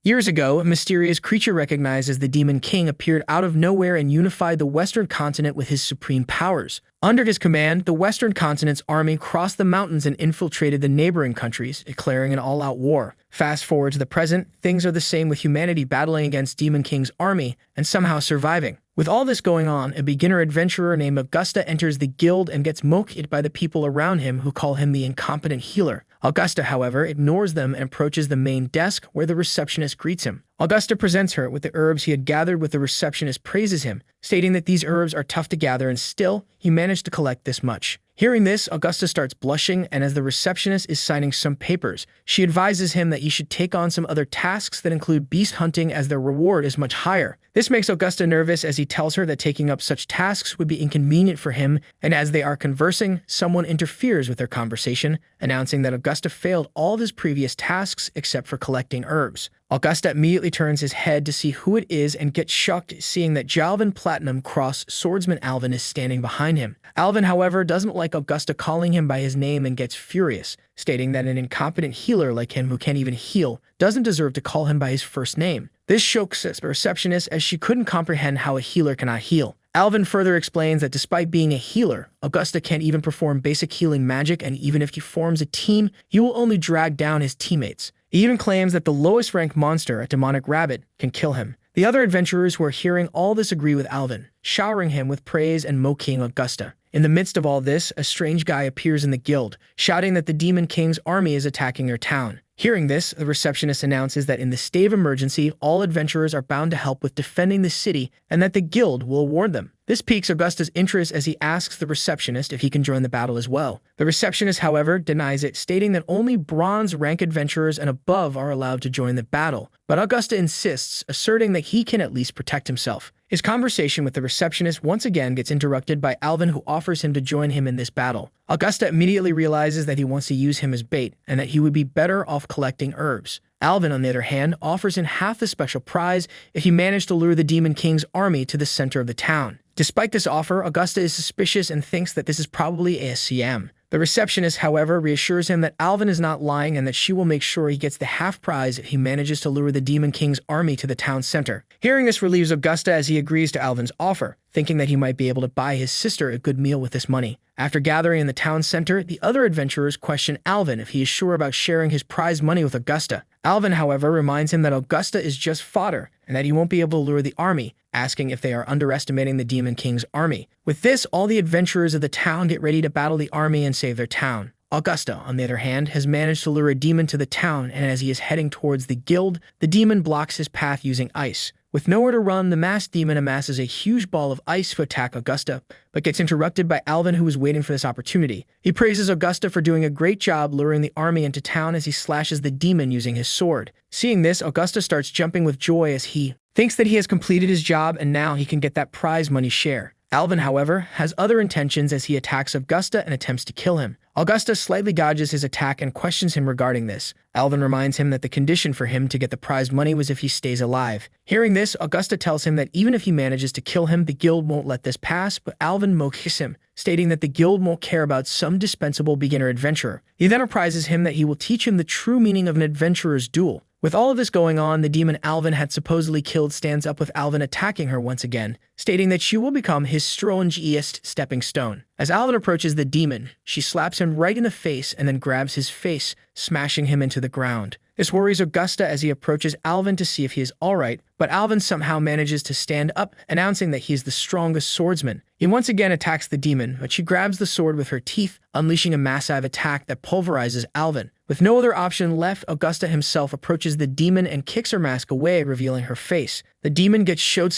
Years ago, a mysterious creature recognized as the Demon King appeared out of nowhere and unified the Western continent with his supreme powers. Under his command, the Western continent's army crossed the mountains and infiltrated the neighboring countries, declaring an all-out war. Fast forward to the present, things are the same with humanity battling against Demon King's army and somehow surviving. With all this going on, a beginner adventurer named Augusta enters the guild and gets mocked by the people around him who call him the incompetent healer. Augusta, however, ignores them and approaches the main desk where the receptionist greets him. Augusta presents her with the herbs he had gathered, with the receptionist praises him, stating that these herbs are tough to gather and still, he managed to collect this much. Hearing this, Augusta starts blushing, and as the receptionist is signing some papers, she advises him that he should take on some other tasks that include beast hunting as their reward is much higher. This makes Augusta nervous as he tells her that taking up such tasks would be inconvenient for him, and as they are conversing, someone interferes with their conversation, announcing that Augusta failed all of his previous tasks except for collecting herbs. Augusta immediately turns his head to see who it is and gets shocked seeing that Jalvin Platinum Cross swordsman Alvin is standing behind him. Alvin, however, doesn't like Augusta calling him by his name and gets furious, stating that an incompetent healer like him who can't even heal doesn't deserve to call him by his first name. This shocks the receptionist as she couldn't comprehend how a healer cannot heal. Alvin further explains that despite being a healer, Augusta can't even perform basic healing magic, and even if he forms a team, he will only drag down his teammates. He even claims that the lowest ranked monster, a demonic rabbit, can kill him. The other adventurers who are hearing all this agree with Alvin, showering him with praise and mocking Augusta. In the midst of all this, a strange guy appears in the guild, shouting that the Demon King's army is attacking their town. Hearing this, the receptionist announces that in the state of emergency, all adventurers are bound to help with defending the city and that the guild will award them. This piques Augusta's interest as he asks the receptionist if he can join the battle as well. The receptionist, however, denies it, stating that only bronze rank adventurers and above are allowed to join the battle. But Augusta insists, asserting that he can at least protect himself. His conversation with the receptionist once again gets interrupted by Alvin, who offers him to join him in this battle. Augusta immediately realizes that he wants to use him as bait and that he would be better off collecting herbs. Alvin, on the other hand, offers him half the special prize if he managed to lure the Demon King's army to the center of the town. Despite this offer, Augusta is suspicious and thinks that this is probably a scam. The receptionist, however, reassures him that Alvin is not lying and that she will make sure he gets the half prize if he manages to lure the Demon King's army to the town center. Hearing this relieves Augusta as he agrees to Alvin's offer, thinking that he might be able to buy his sister a good meal with this money. After gathering in the town center, the other adventurers question Alvin if he is sure about sharing his prize money with Augusta. Alvin, however, reminds him that Augusta is just fodder and that he won't be able to lure the army, asking if they are underestimating the Demon King's army. With this, all the adventurers of the town get ready to battle the army and save their town. Augusta, on the other hand, has managed to lure a demon to the town, and as he is heading towards the guild, the demon blocks his path using ice. With nowhere to run, the masked demon amasses a huge ball of ice to attack Augusta, but gets interrupted by Alvin, who is waiting for this opportunity. He praises Augusta for doing a great job luring the army into town as he slashes the demon using his sword. Seeing this, Augusta starts jumping with joy as he thinks that he has completed his job and now he can get that prize money share. Alvin, however, has other intentions as he attacks Augusta and attempts to kill him. Augusta slightly dodges his attack and questions him regarding this. Alvin reminds him that the condition for him to get the prize money was if he stays alive. Hearing this, Augusta tells him that even if he manages to kill him, the guild won't let this pass, but Alvin mocks him, stating that the guild won't care about some dispensable beginner adventurer. He then apprises him that he will teach him the true meaning of an adventurer's duel. With all of this going on, the demon Alvin had supposedly killed stands up with Alvin attacking her once again, stating that she will become his strongest stepping stone. As Alvin approaches the demon, she slaps him right in the face and then grabs his face, smashing him into the ground. This worries Augusta as he approaches Alvin to see if he is alright, but Alvin somehow manages to stand up, announcing that he is the strongest swordsman. He once again attacks the demon, but she grabs the sword with her teeth, unleashing a massive attack that pulverizes Alvin. With no other option left, Augusta himself approaches the demon and kicks her mask away, revealing her face. The demon gets showed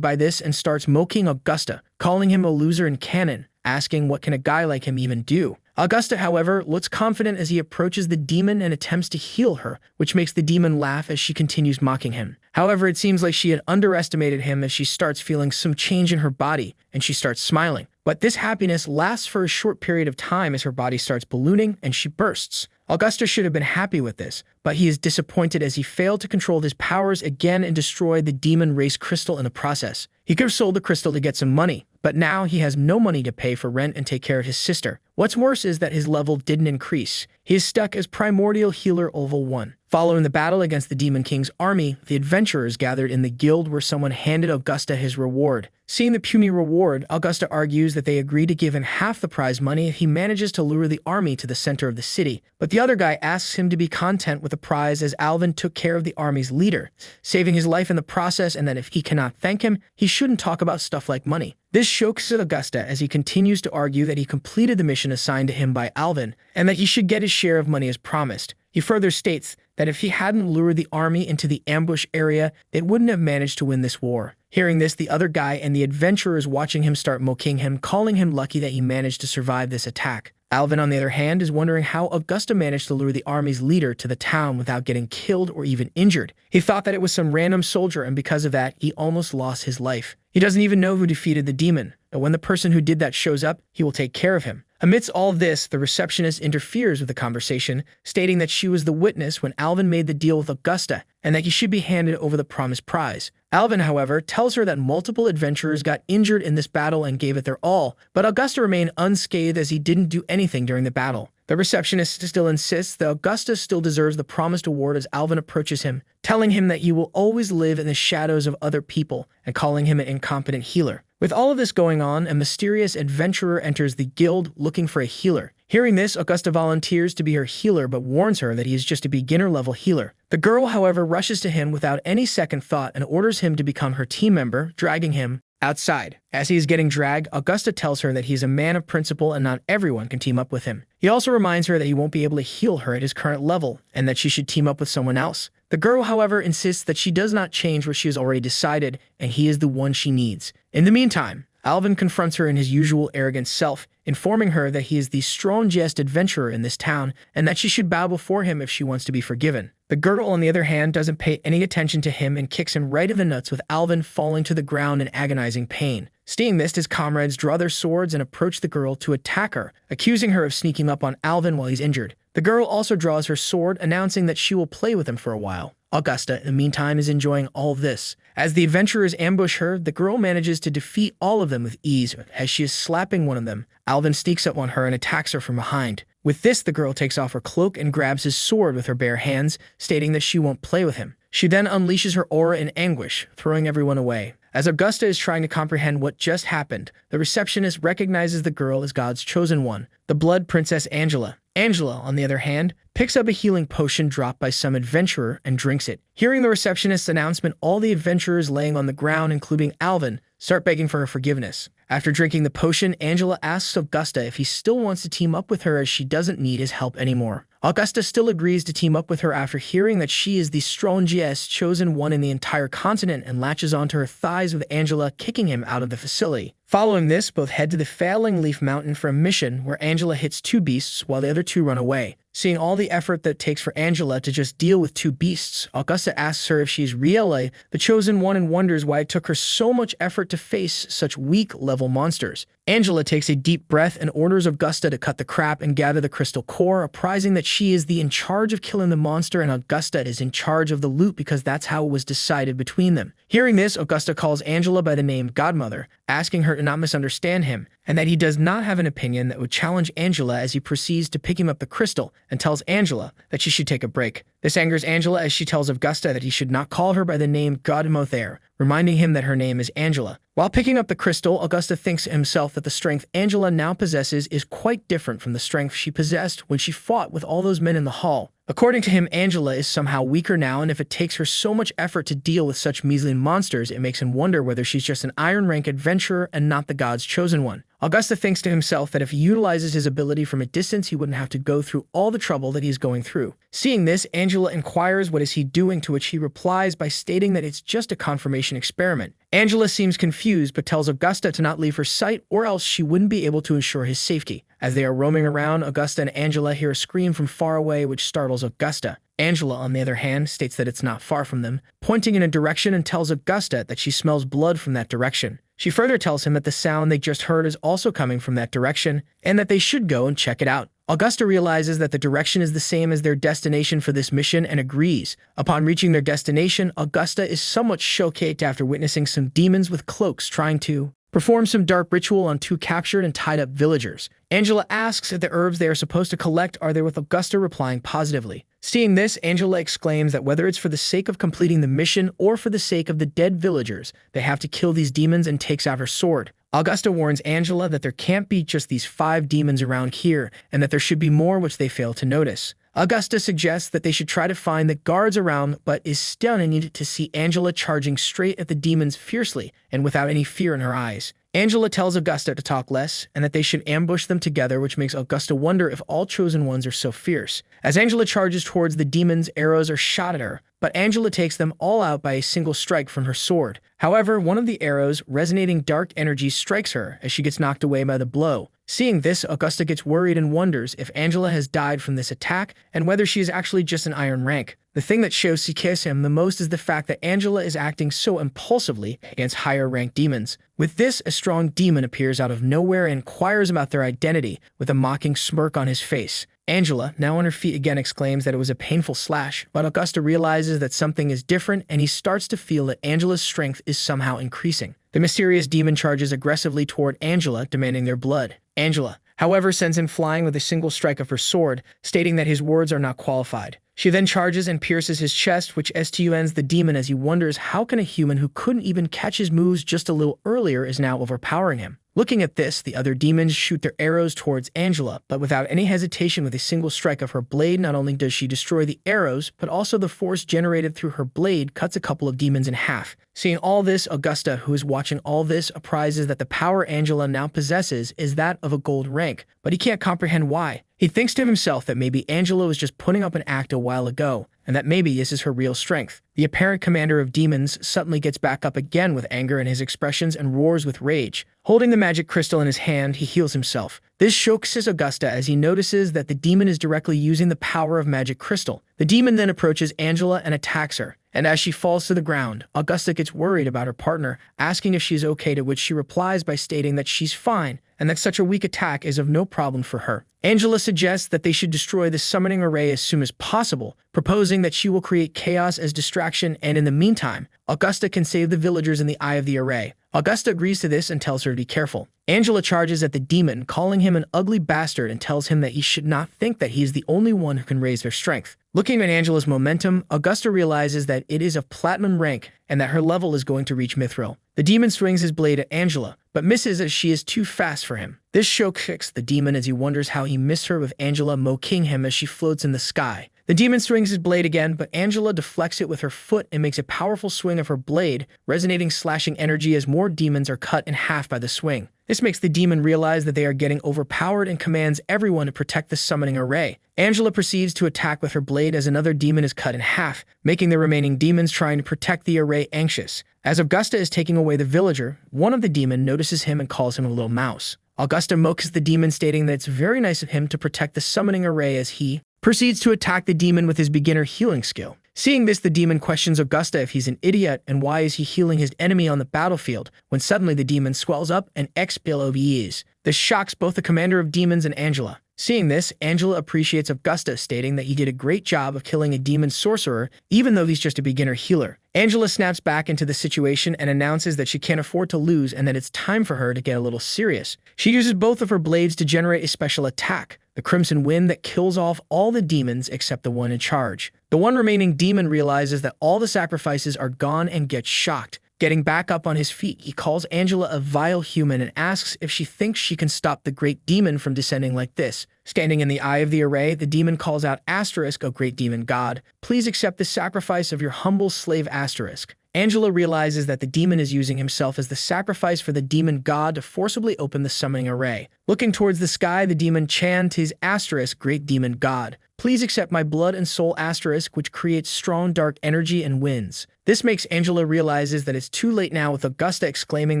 by this and starts mocking Augusta, calling him a loser and canon, asking what can a guy like him even do. Augusta, however, looks confident as he approaches the demon and attempts to heal her, which makes the demon laugh as she continues mocking him. However, it seems like she had underestimated him as she starts feeling some change in her body, and she starts smiling. But this happiness lasts for a short period of time as her body starts ballooning and she bursts. Augusta should have been happy with this, but he is disappointed as he failed to control his powers again and destroyed the demon race crystal in the process. He could have sold the crystal to get some money, but now he has no money to pay for rent and take care of his sister, What's worse is that his level didn't increase. He is stuck as Primordial Healer Level 1. Following the battle against the Demon King's army, the adventurers gathered in the guild where someone handed Augusta his reward. Seeing the puny reward, Augusta argues that they agree to give him half the prize money if he manages to lure the army to the center of the city. But the other guy asks him to be content with the prize as Alvin took care of the army's leader, saving his life in the process, and that if he cannot thank him, he shouldn't talk about stuff like money. This shocks Augusta as he continues to argue that he completed the mission assigned to him by Alvin, and that he should get his share of money as promised. He further states that if he hadn't lured the army into the ambush area, it wouldn't have managed to win this war. Hearing this, the other guy and the adventurers watching him start mocking him, calling him lucky that he managed to survive this attack. Alvin, on the other hand, is wondering how Augusta managed to lure the army's leader to the town without getting killed or even injured. He thought that it was some random soldier, and because of that, he almost lost his life. He doesn't even know who defeated the demon, but when the person who did that shows up, he will take care of him. Amidst all of this, the receptionist interferes with the conversation, stating that she was the witness when Alvin made the deal with Augusta, and that he should be handed over the promised prize. Alvin, however, tells her that multiple adventurers got injured in this battle and gave it their all, but Augusta remained unscathed as he didn't do anything during the battle. The receptionist still insists that Augusta still deserves the promised award as Alvin approaches him, telling him that he will always live in the shadows of other people and calling him an incompetent healer. With all of this going on, a mysterious adventurer enters the guild looking for a healer. Hearing this, Augusta volunteers to be her healer but warns her that he is just a beginner-level healer. The girl, however, rushes to him without any second thought and orders him to become her team member, dragging him outside. As he is getting dragged, Augusta tells her that he is a man of principle and not everyone can team up with him. He also reminds her that he won't be able to heal her at his current level and that she should team up with someone else. The girl, however, insists that she does not change what she has already decided and he is the one she needs. In the meantime, Alvin confronts her in his usual arrogant self, informing her that he is the strongest adventurer in this town and that she should bow before him if she wants to be forgiven. The girl, on the other hand, doesn't pay any attention to him and kicks him right in the nuts, with Alvin falling to the ground in agonizing pain. Seeing this, his comrades draw their swords and approach the girl to attack her, accusing her of sneaking up on Alvin while he's injured. The girl also draws her sword, announcing that she will play with him for a while. Augusta, in the meantime, is enjoying all of this. As the adventurers ambush her, the girl manages to defeat all of them with ease. As she is slapping one of them, Alvin sneaks up on her and attacks her from behind. With this, the girl takes off her cloak and grabs his sword with her bare hands, stating that she won't play with him. She then unleashes her aura in anguish, throwing everyone away. As Augusta is trying to comprehend what just happened, the receptionist recognizes the girl as God's chosen one, the Blood Princess Angela. Angela, on the other hand, picks up a healing potion dropped by some adventurer and drinks it. Hearing the receptionist's announcement, all the adventurers laying on the ground, including Alvin, start begging for her forgiveness. After drinking the potion, Angela asks Augusta if he still wants to team up with her as she doesn't need his help anymore. Augusta still agrees to team up with her after hearing that she is the strongest chosen one in the entire continent and latches onto her thighs with Angela kicking him out of the facility. Following this, both head to the Failing Leaf Mountain for a mission where Angela hits two beasts while the other two run away. Seeing all the effort that it takes for Angela to just deal with two beasts, Augusta asks her if she's really the chosen one and wonders why it took her so much effort to face such weak-level monsters. Angela takes a deep breath and orders Augusta to cut the crap and gather the crystal core, apprising that she is in charge of killing the monster and Augusta is in charge of the loot because that's how it was decided between them. Hearing this, Augusta calls Angela by the name Godmother, asking her to not misunderstand him, and that he does not have an opinion that would challenge Angela as he proceeds to pick him up the crystal and tells Angela that she should take a break. This angers Angela as she tells Augusta that he should not call her by the name Godmother, reminding him that her name is Angela. While picking up the crystal, Augusta thinks to himself that the strength Angela now possesses is quite different from the strength she possessed when she fought with all those men in the hall. According to him, Angela is somehow weaker now, and if it takes her so much effort to deal with such measly monsters, it makes him wonder whether she's just an iron rank adventurer and not the God's chosen one. Augusta thinks to himself that if he utilizes his ability from a distance, he wouldn't have to go through all the trouble that he's going through. Seeing this, Angela inquires what is he doing, to which he replies by stating that it's just a confirmation experiment. Angela seems confused but tells Augusta to not leave her sight or else she wouldn't be able to ensure his safety. As they are roaming around, Augusta and Angela hear a scream from far away which startles Augusta. Angela, on the other hand, states that it's not far from them, pointing in a direction and tells Augusta that she smells blood from that direction. She further tells him that the sound they just heard is also coming from that direction and that they should go and check it out. Augusta realizes that the direction is the same as their destination for this mission and agrees. Upon reaching their destination, Augusta is somewhat shocked after witnessing some demons with cloaks trying to perform some dark ritual on two captured and tied up villagers. Angela asks if the herbs they are supposed to collect are there, with Augusta replying positively. Seeing this, Angela exclaims that whether it's for the sake of completing the mission or for the sake of the dead villagers, they have to kill these demons, and takes out her sword. Augusta warns Angela that there can't be just these 5 demons around here, and that there should be more, which they fail to notice. Augusta suggests that they should try to find the guards around, but is stunned to see Angela charging straight at the demons fiercely and without any fear in her eyes. Angela tells Augusta to talk less and that they should ambush them together, which makes Augusta wonder if all chosen ones are so fierce. As Angela charges towards the demons, arrows are shot at her, but Angela takes them all out by a single strike from her sword. However, one of the arrows, resonating dark energy, strikes her as she gets knocked away by the blow. Seeing this, Augusta gets worried and wonders if Angela has died from this attack and whether she is actually just an iron rank. The thing that shows him the most is the fact that Angela is acting so impulsively against higher ranked demons. With this, a strong demon appears out of nowhere and inquires about their identity with a mocking smirk on his face. Angela, now on her feet again, exclaims that it was a painful slash, but Augusta realizes that something is different, and he starts to feel that Angela's strength is somehow increasing. The mysterious demon charges aggressively toward Angela, demanding their blood. Angela, however, sends him flying with a single strike of her sword, stating that his words are not qualified. She then charges and pierces his chest, which stuns the demon as he wonders how can a human who couldn't even catch his moves just a little earlier is now overpowering him. Looking at this, the other demons shoot their arrows towards Angela, but without any hesitation, with a single strike of her blade, not only does she destroy the arrows, but also the force generated through her blade cuts a couple of demons in half. Seeing all this, Augusta, who is watching all this, apprises that the power Angela now possesses is that of a gold rank, but he can't comprehend why. He thinks to himself that maybe Angela was just putting up an act a while ago, and that maybe this is her real strength. The apparent commander of demons suddenly gets back up again with anger in his expressions and roars with rage. Holding the magic crystal in his hand, he heals himself. This shocks Augusta as he notices that the demon is directly using the power of magic crystal. The demon then approaches Angela and attacks her, and as she falls to the ground, Augusta gets worried about her partner, asking if she's okay, to which she replies by stating that she's fine and that such a weak attack is of no problem for her. Angela suggests that they should destroy the summoning array as soon as possible, proposing that she will create chaos as distraction, and in the meantime, Augusta can save the villagers in the eye of the array. Augusta agrees to this and tells her to be careful. Angela charges at the demon, calling him an ugly bastard, and tells him that he should not think that he is the only one who can raise their strength. Looking at Angela's momentum, Augusta realizes that it is of platinum rank and that her level is going to reach mithril. The demon swings his blade at Angela, but misses as she is too fast for him. This shocks the demon as he wonders how he missed her, with Angela mocking him as she floats in the sky. The demon swings his blade again, but Angela deflects it with her foot and makes a powerful swing of her blade, resonating slashing energy as more demons are cut in half by the swing. This makes the demon realize that they are getting overpowered and commands everyone to protect the summoning array. Angela proceeds to attack with her blade as another demon is cut in half, making the remaining demons trying to protect the array anxious. As Augusta is taking away the villager, one of the demons notices him and calls him a little mouse. Augusta mocks the demon, stating that it's very nice of him to protect the summoning array, as he proceeds to attack the demon with his beginner healing skill. Seeing this, the demon questions Augusta if he's an idiot and why is he healing his enemy on the battlefield, when suddenly the demon swells up and explodes. This shocks both the commander of demons and Angela. Seeing this, Angela appreciates Augusta, stating that he did a great job of killing a demon sorcerer, even though he's just a beginner healer. Angela snaps back into the situation and announces that she can't afford to lose and that it's time for her to get a little serious. She uses both of her blades to generate a special attack, the Crimson Wind, that kills off all the demons except the one in charge. The one remaining demon realizes that all the sacrifices are gone and gets shocked. Getting back up on his feet, he calls Angela a vile human and asks if she thinks she can stop the great demon from descending like this. Standing in the eye of the array, the demon calls out, "Asterisk, O great demon god, please accept the sacrifice of your humble slave Asterisk." Angela realizes that the demon is using himself as the sacrifice for the demon god to forcibly open the summoning array. Looking towards the sky, the demon chants his Asterisk, "Great demon god, please accept my blood and soul Asterisk," which creates strong dark energy and winds. This makes Angela realizes that it's too late now, with Augusta exclaiming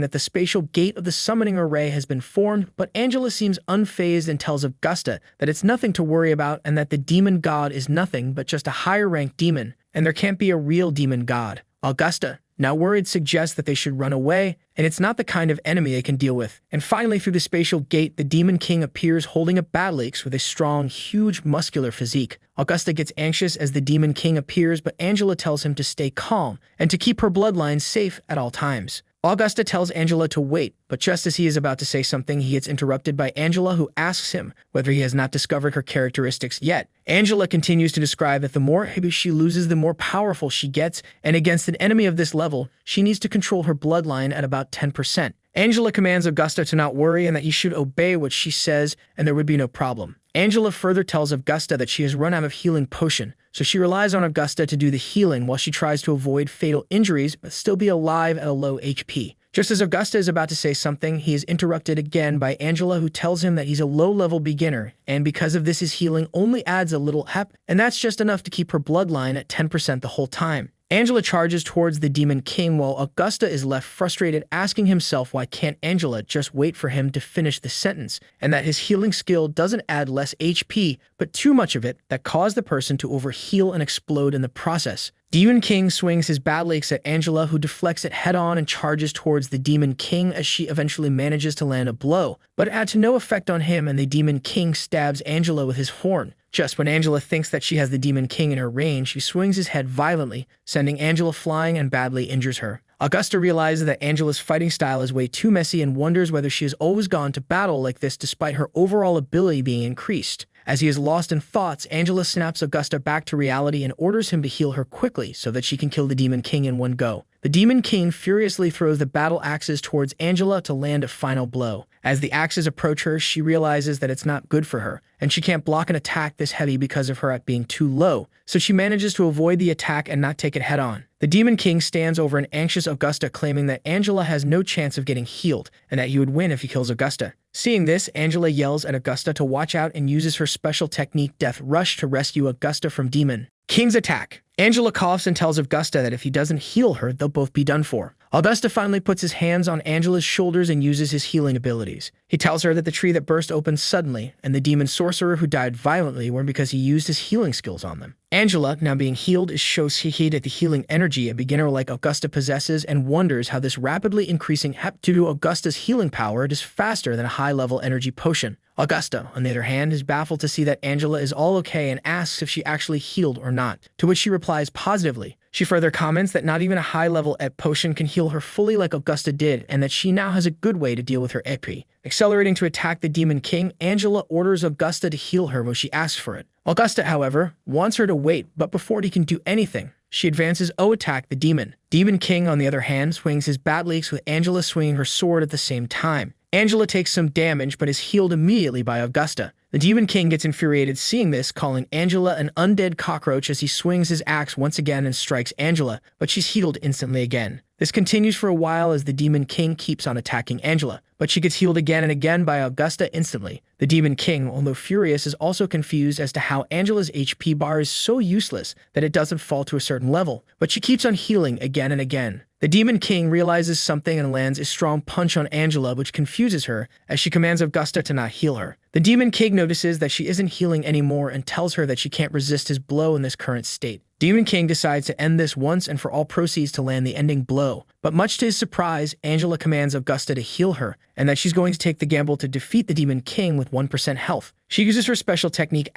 that the spatial gate of the summoning array has been formed, but Angela seems unfazed and tells Augusta that it's nothing to worry about and that the demon god is nothing but just a higher ranked demon, and there can't be a real demon god. Augusta, now worried, suggests that they should run away, and it's not the kind of enemy they can deal with. And finally, through the spatial gate, the Demon King appears holding a battle axe with a strong, huge, muscular physique. Augusta gets anxious as the Demon King appears, but Angela tells him to stay calm and to keep her bloodline safe at all times. Augusta tells Angela to wait, but just as he is about to say something, he gets interrupted by Angela, who asks him whether he has not discovered her characteristics yet. Angela continues to describe that the more HP she loses, the more powerful she gets, and against an enemy of this level, she needs to control her bloodline at about 10%. Angela commands Augusta to not worry and that he should obey what she says, and there would be no problem. Angela further tells Augusta that she has run out of healing potion, so she relies on Augusta to do the healing while she tries to avoid fatal injuries but still be alive at a low HP. Just as Augusta is about to say something, he is interrupted again by Angela, who tells him that he's a low-level beginner, and because of this his healing only adds a little HP, and that's just enough to keep her bloodline at 10% the whole time. Angela charges towards the Demon King while Augusta is left frustrated, asking himself why can't Angela just wait for him to finish the sentence, and that his healing skill doesn't add less HP, but too much of it that caused the person to overheal and explode in the process. Demon King swings his battle axe at Angela, who deflects it head-on and charges towards the Demon King as she eventually manages to land a blow, but it had to no effect on him, and the Demon King stabs Angela with his horn. Just when Angela thinks that she has the Demon King in her range, he swings his head violently, sending Angela flying and badly injures her. Augusta realizes that Angela's fighting style is way too messy and wonders whether she has always gone to battle like this despite her overall ability being increased. As he is lost in thoughts, Angela snaps Augusta back to reality and orders him to heal her quickly so that she can kill the Demon King in one go. The Demon King furiously throws the battle axes towards Angela to land a final blow. As the axes approach her, she realizes that it's not good for her, and she can't block an attack this heavy because of her at being too low, so she manages to avoid the attack and not take it head-on. The Demon King stands over an anxious Augusta, claiming that Angela has no chance of getting healed, and that he would win if he kills Augusta. Seeing this, Angela yells at Augusta to watch out and uses her special technique Death Rush to rescue Augusta from Demon King's attack. Angela coughs and tells Augusta that if he doesn't heal her, they'll both be done for. Augusta finally puts his hands on Angela's shoulders and uses his healing abilities. He tells her that the tree that burst open suddenly and the demon sorcerer who died violently were because he used his healing skills on them. Angela, now being healed, is shocked at the healing energy a beginner like Augusta possesses and wonders how this rapidly increasing HP due to Augusta's healing power is faster than a high-level energy potion. Augusta, on the other hand, is baffled to see that Angela is all okay and asks if she actually healed or not, to which she replies positively. She further comments that not even a high-level EP potion can heal her fully like Augusta did, and that she now has a good way to deal with her EP. Accelerating to attack the Demon King, Angela orders Augusta to heal her when she asks for it. Augusta, however, wants her to wait, but before he can do anything, she advances to attack the demon. Demon King, on the other hand, swings his battle axe with Angela swinging her sword at the same time. Angela takes some damage but is healed immediately by Augusta. The Demon King gets infuriated seeing this, calling Angela an undead cockroach as he swings his axe once again and strikes Angela, but she's healed instantly again. This continues for a while as the Demon King keeps on attacking Angela, but she gets healed again and again by Augusta instantly. The Demon King, although furious, is also confused as to how Angela's HP bar is so useless that it doesn't fall to a certain level, but she keeps on healing again and again. The Demon King realizes something and lands a strong punch on Angela, which confuses her as she commands Augusta to not heal her. The Demon King notices that she isn't healing anymore and tells her that she can't resist his blow in this current state. Demon King decides to end this once and for all proceeds to land the ending blow, but much to his surprise, Angela commands Augusta to heal her, and that she's going to take the gamble to defeat the Demon King with 1% health. She uses her special technique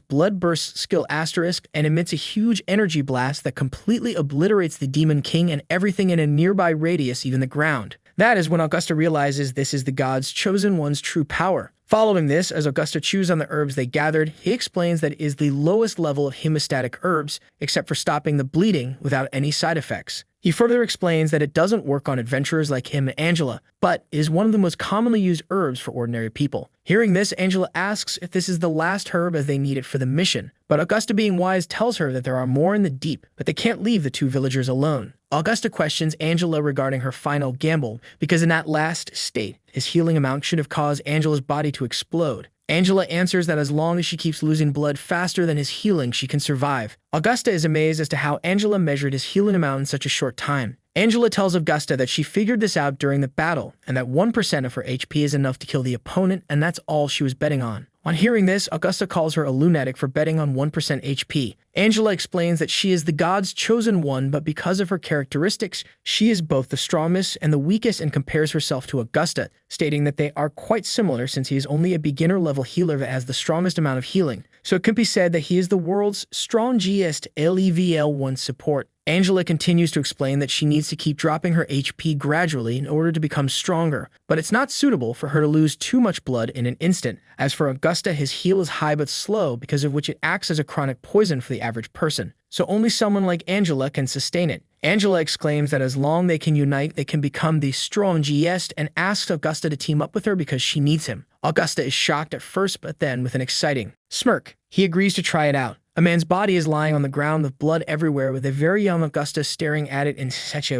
Blood Burst skill and emits a huge energy blast that completely obliterates the Demon King and everything in a nearby radius, even the ground. That is when Augusta realizes this is the god's chosen one's true power. Following this, as Augusta chews on the herbs they gathered, he explains that it is the lowest level of hemostatic herbs, except for stopping the bleeding without any side effects. He further explains that it doesn't work on adventurers like him and Angela, but is one of the most commonly used herbs for ordinary people. Hearing this, Angela asks if this is the last herb as they need it for the mission, but Augusta, being wise, tells her that there are more in the deep, but they can't leave the two villagers alone. Augusta questions Angela regarding her final gamble, because in that last state, his healing amount should have caused Angela's body to explode. Angela answers that as long as she keeps losing blood faster than his healing, she can survive. Augusta is amazed as to how Angela measured his healing amount in such a short time. Angela tells Augusta that she figured this out during the battle, and that 1% of her HP is enough to kill the opponent, and that's all she was betting on. On hearing this, Augusta calls her a lunatic for betting on 1% HP. Angela explains that she is the god's chosen one, but because of her characteristics, she is both the strongest and the weakest, and compares herself to Augusta, stating that they are quite similar since he is only a beginner-level healer that has the strongest amount of healing. So it could be said that he is the world's strongest level 1 support. Angela continues to explain that she needs to keep dropping her HP gradually in order to become stronger, but it's not suitable for her to lose too much blood in an instant. As for Augusta, his heal is high but slow, because of which it acts as a chronic poison for the average person. So only someone like Angela can sustain it. Angela exclaims that as long as they can unite, they can become the strongest, and asks Augusta to team up with her because she needs him. Augusta is shocked at first, but then, with an exciting smirk, he agrees to try it out. A man's body is lying on the ground with blood everywhere, with a very young Augusta staring at it in shock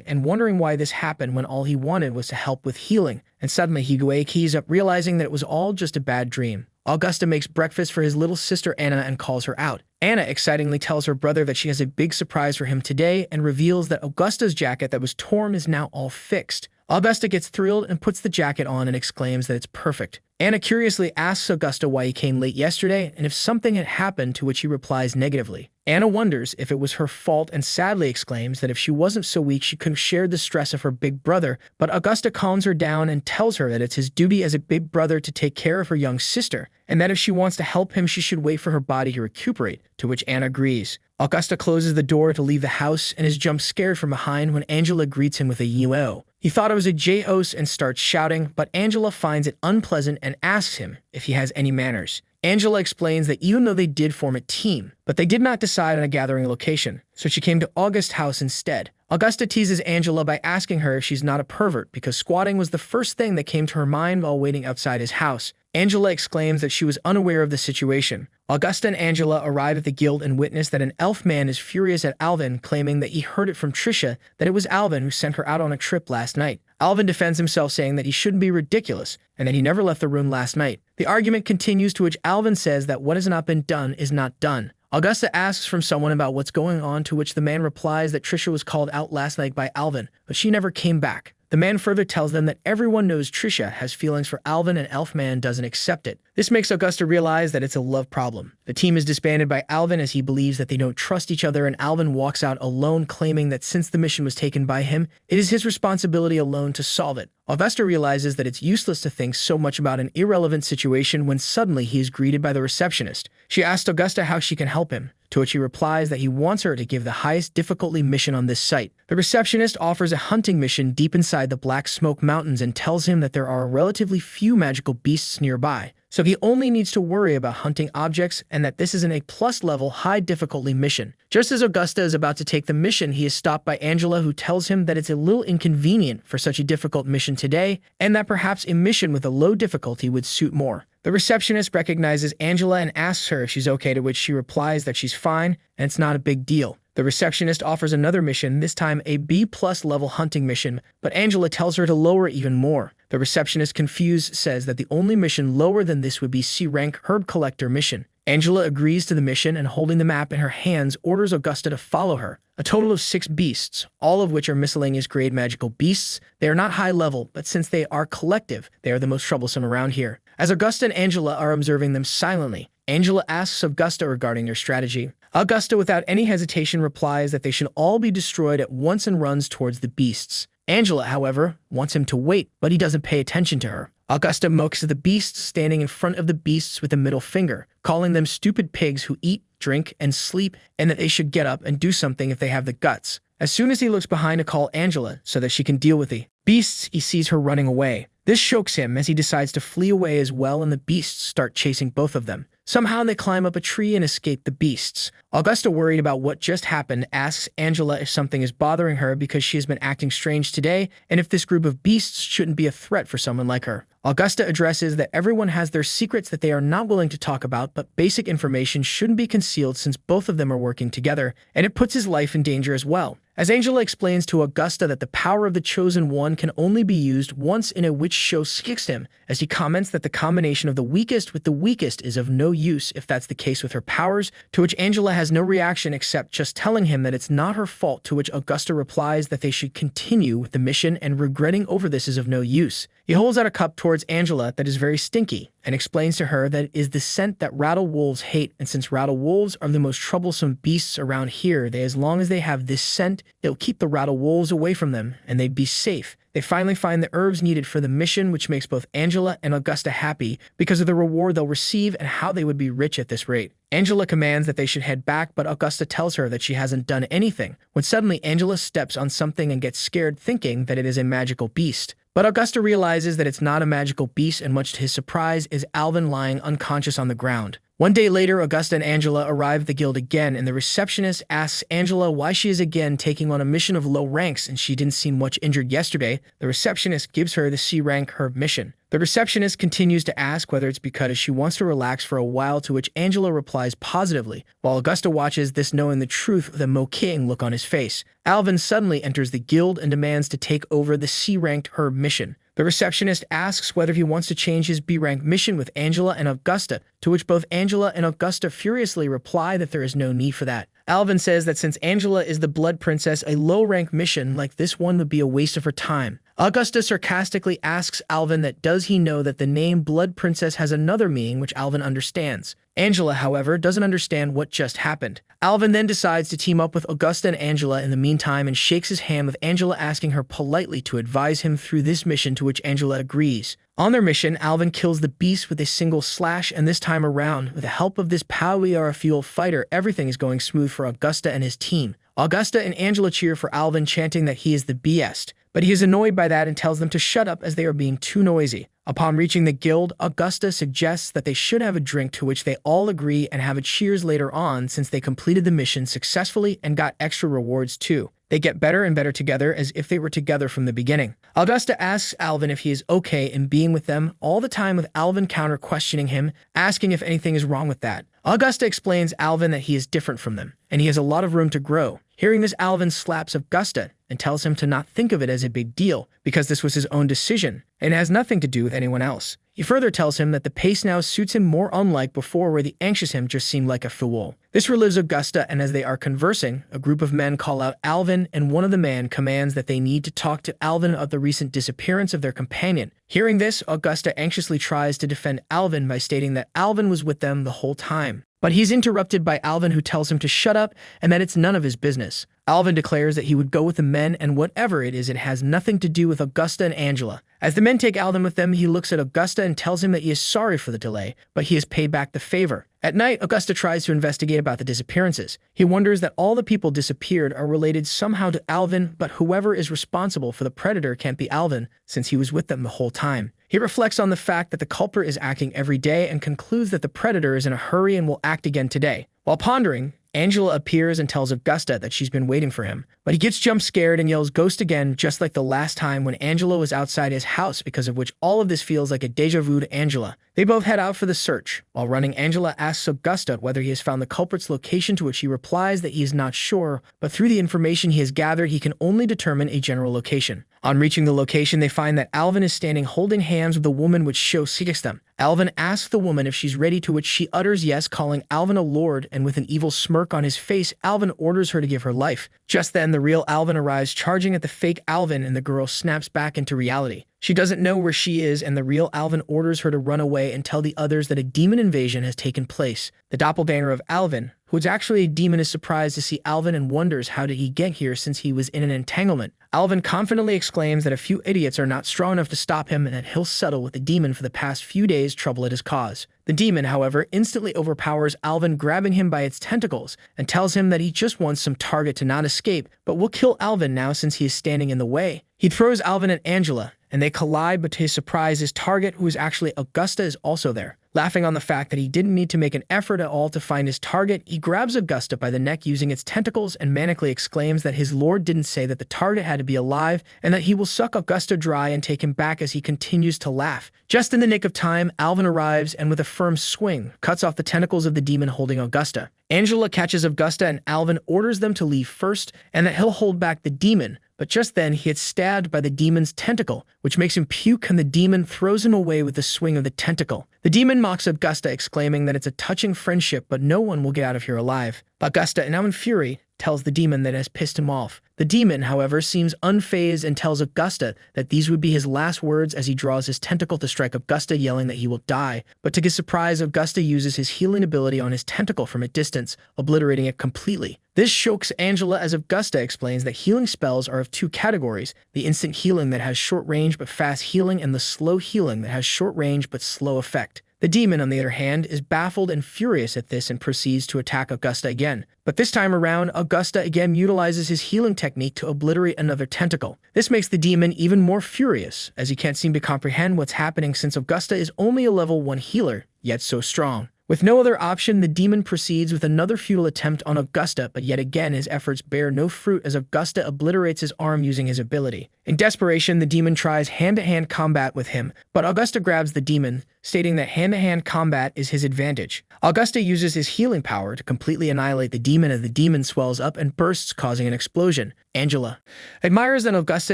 and wondering why this happened when all he wanted was to help with healing. And suddenly he wakes up, realizing that it was all just a bad dream. Augusta makes breakfast for his little sister Anna and calls her out. Anna excitingly tells her brother that she has a big surprise for him today and reveals that Augusta's jacket that was torn is now all fixed. Augusta gets thrilled and puts the jacket on and exclaims that it's perfect. Anna curiously asks Augusta why he came late yesterday and if something had happened, to which he replies negatively. Anna wonders if it was her fault and sadly exclaims that if she wasn't so weak, she could have shared the stress of her big brother, but Augusta calms her down and tells her that it's his duty as a big brother to take care of her young sister, and that if she wants to help him, she should wait for her body to recuperate, to which Anna agrees. Augusta closes the door to leave the house and is jump scared from behind when Angela greets him with a "yo." He thought it was a J-os and starts shouting, but Angela finds it unpleasant and asks him if he has any manners. Angela explains that even though they did form a team, but they did not decide on a gathering location, so she came to August's house instead. Augusta teases Angela by asking her if she's not a pervert, because squatting was the first thing that came to her mind while waiting outside his house. Angela exclaims that she was unaware of the situation. Augusta and Angela arrive at the guild and witness that an elf man is furious at Alvin, claiming that he heard it from Trisha that it was Alvin who sent her out on a trip last night. Alvin defends himself, saying that he shouldn't be ridiculous and that he never left the room last night. The argument continues, to which Alvin says that what has not been done is not done. Augusta asks from someone about what's going on, to which the man replies that Trisha was called out last night by Alvin, but she never came back. The man further tells them that everyone knows Trisha has feelings for Alvin and Elfman doesn't accept it. This makes Augusta realize that it's a love problem. The team is disbanded by Alvin as he believes that they don't trust each other, and Alvin walks out alone, claiming that since the mission was taken by him, it is his responsibility alone to solve it. Augusta realizes that it's useless to think so much about an irrelevant situation when suddenly he is greeted by the receptionist. She asks Augusta how she can help him, to which he replies that he wants her to give the highest difficulty mission on this site. The receptionist offers a hunting mission deep inside the Black Smoke Mountains and tells him that there are relatively few magical beasts nearby, so he only needs to worry about hunting objects, and that this is an A+ level high difficulty mission. Just as Augusta is about to take the mission, he is stopped by Angela, who tells him that it's a little inconvenient for such a difficult mission today, and that perhaps a mission with a low difficulty would suit more. The receptionist recognizes Angela and asks her if she's okay, to which she replies that she's fine and it's not a big deal. The receptionist offers another mission, this time a B+ level hunting mission, but Angela tells her to lower it even more. The receptionist, confused, says that the only mission lower than this would be C-rank herb collector mission. Angela agrees to the mission and, holding the map in her hands, orders Augusta to follow her. A total of 6 beasts, all of which are miscellaneous grade magical beasts. They are not high level, but since they are collective, they are the most troublesome around here. As Augusta and Angela are observing them silently, Angela asks Augusta regarding their strategy. Augusta, without any hesitation, replies that they should all be destroyed at once and runs towards the beasts. Angela, however, wants him to wait, but he doesn't pay attention to her. Augusta mocks at the beasts, standing in front of the beasts with a middle finger, calling them stupid pigs who eat, drink, and sleep, and that they should get up and do something if they have the guts. As soon as he looks behind to call Angela so that she can deal with the beasts, he sees her running away. This shocks him as he decides to flee away as well, and the beasts start chasing both of them. Somehow they climb up a tree and escape the beasts. Augusta, worried about what just happened, asks Angela if something is bothering her because she has been acting strange today, and if this group of beasts shouldn't be a threat for someone like her. Augusta addresses that everyone has their secrets that they are not willing to talk about, but basic information shouldn't be concealed since both of them are working together, and it puts his life in danger as well. As Angela explains to Augusta that the power of the Chosen One can only be used once in a witch show, kicks him, as he comments that the combination of the weakest with the weakest is of no use if that's the case with her powers, to which Angela has no reaction except just telling him that it's not her fault, to which Augusta replies that they should continue with the mission and regretting over this is of no use. He holds out a cup towards Angela that is very stinky and explains to her that it is the scent that rattle wolves hate, and since rattle wolves are the most troublesome beasts around here, as long as they have this scent, it'll keep the rattle wolves away from them, and they'd be safe. They finally find the herbs needed for the mission, which makes both Angela and Augusta happy because of the reward they'll receive and how they would be rich at this rate. Angela commands that they should head back, but Augusta tells her that she hasn't done anything, when suddenly Angela steps on something and gets scared, thinking that it is a magical beast. But Augusta realizes that it's not a magical beast, and much to his surprise, is Alvin lying unconscious on the ground. One day later, Augusta and Angela arrive at the guild again, and the receptionist asks Angela why she is again taking on a mission of low ranks, and she didn't seem much injured yesterday. The receptionist gives her the C rank herb mission. The receptionist continues to ask whether it's because she wants to relax for a while, to which Angela replies positively, while Augusta watches this, knowing the truth with a mocking look on his face. Alvin suddenly enters the guild and demands to take over the C-ranked herb mission. The receptionist asks whether he wants to change his B-rank mission with Angela and Augusta, to which both Angela and Augusta furiously reply that there is no need for that. Alvin says that since Angela is the Blood Princess, a low-rank mission like this one would be a waste of her time. Augusta sarcastically asks Alvin that does he know that the name Blood Princess has another meaning, which Alvin understands. Angela, however, doesn't understand what just happened. Alvin then decides to team up with Augusta and Angela in the meantime and shakes his hand, with Angela asking her politely to advise him through this mission, to which Angela agrees. On their mission, Alvin kills the beast with a single slash, and this time around, with the help of this power fuel fighter, everything is going smooth for Augusta and his team. Augusta and Angela cheer for Alvin, chanting that he is the best, but he is annoyed by that and tells them to shut up as they are being too noisy. Upon reaching the guild, Augusta suggests that they should have a drink, to which they all agree and have a cheers later on, since they completed the mission successfully and got extra rewards too. They get better and better together, as if they were together from the beginning. Augusta asks Alvin if he is okay in being with them all the time, with Alvin counter-questioning him, asking if anything is wrong with that. Augusta explains Alvin that he is different from them, and he has a lot of room to grow. Hearing this, Alvin slaps Augusta and tells him to not think of it as a big deal, because this was his own decision, and it has nothing to do with anyone else. He further tells him that the pace now suits him more, unlike before where the anxious him just seemed like a fool. This relives Augusta, and as they are conversing, a group of men call out Alvin, and one of the men commands that they need to talk to Alvin about the recent disappearance of their companion. Hearing this, Augusta anxiously tries to defend Alvin by stating that Alvin was with them the whole time. But he's interrupted by Alvin, who tells him to shut up and that it's none of his business. Alvin declares that he would go with the men, and whatever it is, it has nothing to do with Augusta and Angela. As the men take Alvin with them, he looks at Augusta and tells him that he is sorry for the delay, but he has paid back the favor. At night, Augusta tries to investigate about the disappearances. He wonders that all the people disappeared are related somehow to Alvin, but whoever is responsible for the predator can't be Alvin, since he was with them the whole time. He reflects on the fact that the culprit is acting every day and concludes that the predator is in a hurry and will act again today. While pondering, Angela appears and tells Augusta that she's been waiting for him, but he gets jump scared and yells ghost again, just like the last time when Angela was outside his house, because of which all of this feels like a deja vu to Angela. They both head out for the search. While running, Angela asks Augusta whether he has found the culprit's location, to which he replies that he is not sure, but through the information he has gathered, he can only determine a general location. On reaching the location, they find that Alvin is standing holding hands with a woman, which shocks them. Alvin asks the woman if she's ready, to which she utters yes, calling Alvin a lord, and with an evil smirk on his face, Alvin orders her to give her life. Just then, the real Alvin arrives, charging at the fake Alvin, and the girl snaps back into reality. She doesn't know where she is, and the real Alvin orders her to run away and tell the others that a demon invasion has taken place. The doppelganger of Alvin, who is actually a demon, is surprised to see Alvin and wonders how did he get here since he was in an entanglement. Alvin confidently exclaims that a few idiots are not strong enough to stop him, and that he'll settle with the demon for the past few days' trouble at his cause. The demon, however, instantly overpowers Alvin, grabbing him by its tentacles, and tells him that he just wants some target to not escape, but will kill Alvin now since he is standing in the way. He throws Alvin at Angela, and they collide, but to his surprise, his target, who is actually Augusta, is also there. Laughing on the fact that he didn't need to make an effort at all to find his target, he grabs Augusta by the neck using its tentacles and manically exclaims that his lord didn't say that the target had to be alive, and that he will suck Augusta dry and take him back, as he continues to laugh. Just in the nick of time, Alvin arrives and with a firm swing, cuts off the tentacles of the demon holding Augusta. Angela catches Augusta, and Alvin orders them to leave first, and that he'll hold back the demon. But just then, he gets stabbed by the demon's tentacle, which makes him puke, and the demon throws him away with the swing of the tentacle. The demon mocks Augusta, exclaiming that it's a touching friendship, but no one will get out of here alive. Augusta, now in fury, tells the demon that has pissed him off. The demon, however, seems unfazed and tells Augusta that these would be his last words as he draws his tentacle to strike Augusta, yelling that he will die. But to his surprise, Augusta uses his healing ability on his tentacle from a distance, obliterating it completely. This shocks Angela as Augusta explains that healing spells are of two categories: the instant healing that has short range but fast healing, and the slow healing that has short range but slow effect. The demon, on the other hand, is baffled and furious at this and proceeds to attack Augusta again. But this time around, Augusta again utilizes his healing technique to obliterate another tentacle. This makes the demon even more furious, as he can't seem to comprehend what's happening since Augusta is only a level 1 healer, yet so strong. With no other option, the demon proceeds with another futile attempt on Augusta, but yet again his efforts bear no fruit as Augusta obliterates his arm using his ability. In desperation, the demon tries hand-to-hand combat with him, but Augusta grabs the demon, stating that hand-to-hand combat is his advantage. Augusta uses his healing power to completely annihilate the demon as the demon swells up and bursts, causing an explosion. Angela admires that Augusta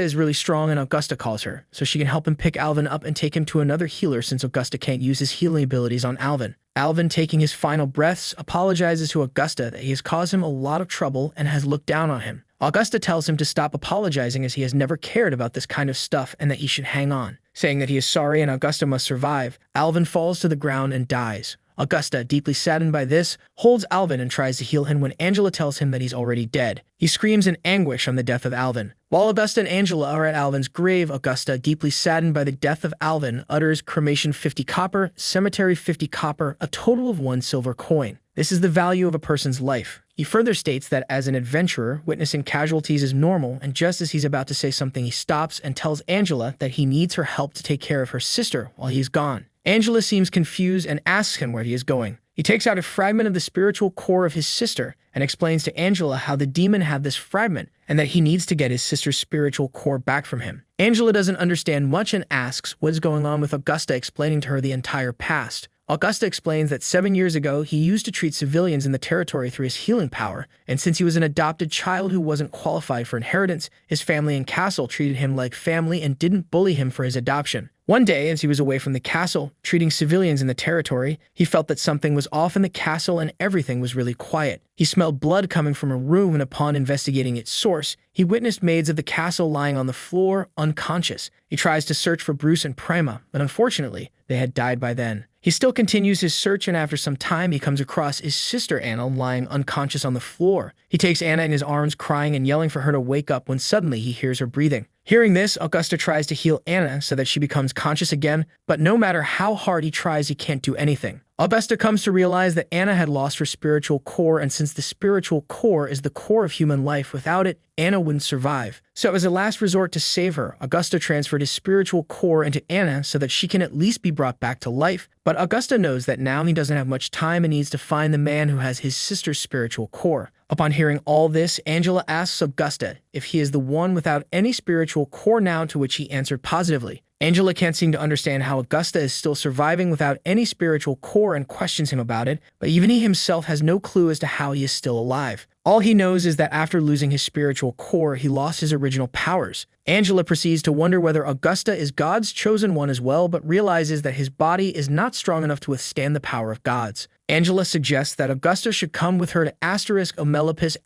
is really strong and Augusta calls her, so she can help him pick Alvin up and take him to another healer since Augusta can't use his healing abilities on Alvin. Alvin, taking his final breaths, apologizes to Augusta that he has caused him a lot of trouble and has looked down on him. Augusta tells him to stop apologizing as he has never cared about this kind of stuff and that he should hang on. Saying that he is sorry and Augusta must survive, Alvin falls to the ground and dies. Augusta, deeply saddened by this, holds Alvin and tries to heal him when Angela tells him that he's already dead. He screams in anguish on the death of Alvin. While Augusta and Angela are at Alvin's grave, Augusta, deeply saddened by the death of Alvin, utters cremation 50 copper, cemetery 50 copper, a total of 1 silver coin. This is the value of a person's life. He further states that as an adventurer, witnessing casualties is normal, and just as he's about to say something, he stops and tells Angela that he needs her help to take care of her sister while he's gone. Angela seems confused and asks him where he is going. He takes out a fragment of the spiritual core of his sister and explains to Angela how the demon had this fragment and that he needs to get his sister's spiritual core back from him. Angela doesn't understand much and asks what is going on, with Augusta explaining to her the entire past. Augusta explains that 7 years ago, he used to treat civilians in the territory through his healing power, and since he was an adopted child who wasn't qualified for inheritance, his family and castle treated him like family and didn't bully him for his adoption. One day, as he was away from the castle, treating civilians in the territory, he felt that something was off in the castle and everything was really quiet. He smelled blood coming from a room, and upon investigating its source, he witnessed maids of the castle lying on the floor, unconscious. He tries to search for Bruce and Prima, but unfortunately, they had died by then. He still continues his search, and after some time, he comes across his sister Anna lying unconscious on the floor. He takes Anna in his arms, crying and yelling for her to wake up when suddenly he hears her breathing. Hearing this, Augusta tries to heal Anna so that she becomes conscious again, but no matter how hard he tries, he can't do anything. Augusta comes to realize that Anna had lost her spiritual core, and since the spiritual core is the core of human life, without it, Anna wouldn't survive. So as a last resort to save her, Augusta transferred his spiritual core into Anna so that she can at least be brought back to life, but Augusta knows that now he doesn't have much time and needs to find the man who has his sister's spiritual core. Upon hearing all this, Angela asks Augusta if he is the one without any spiritual core now, to which he answered positively. Angela can't seem to understand how Augusta is still surviving without any spiritual core and questions him about it, but even he himself has no clue as to how he is still alive. All he knows is that after losing his spiritual core, he lost his original powers. Angela proceeds to wonder whether Augusta is God's chosen one as well, but realizes that his body is not strong enough to withstand the power of gods. Angela suggests that Augusta should come with her to Omelopus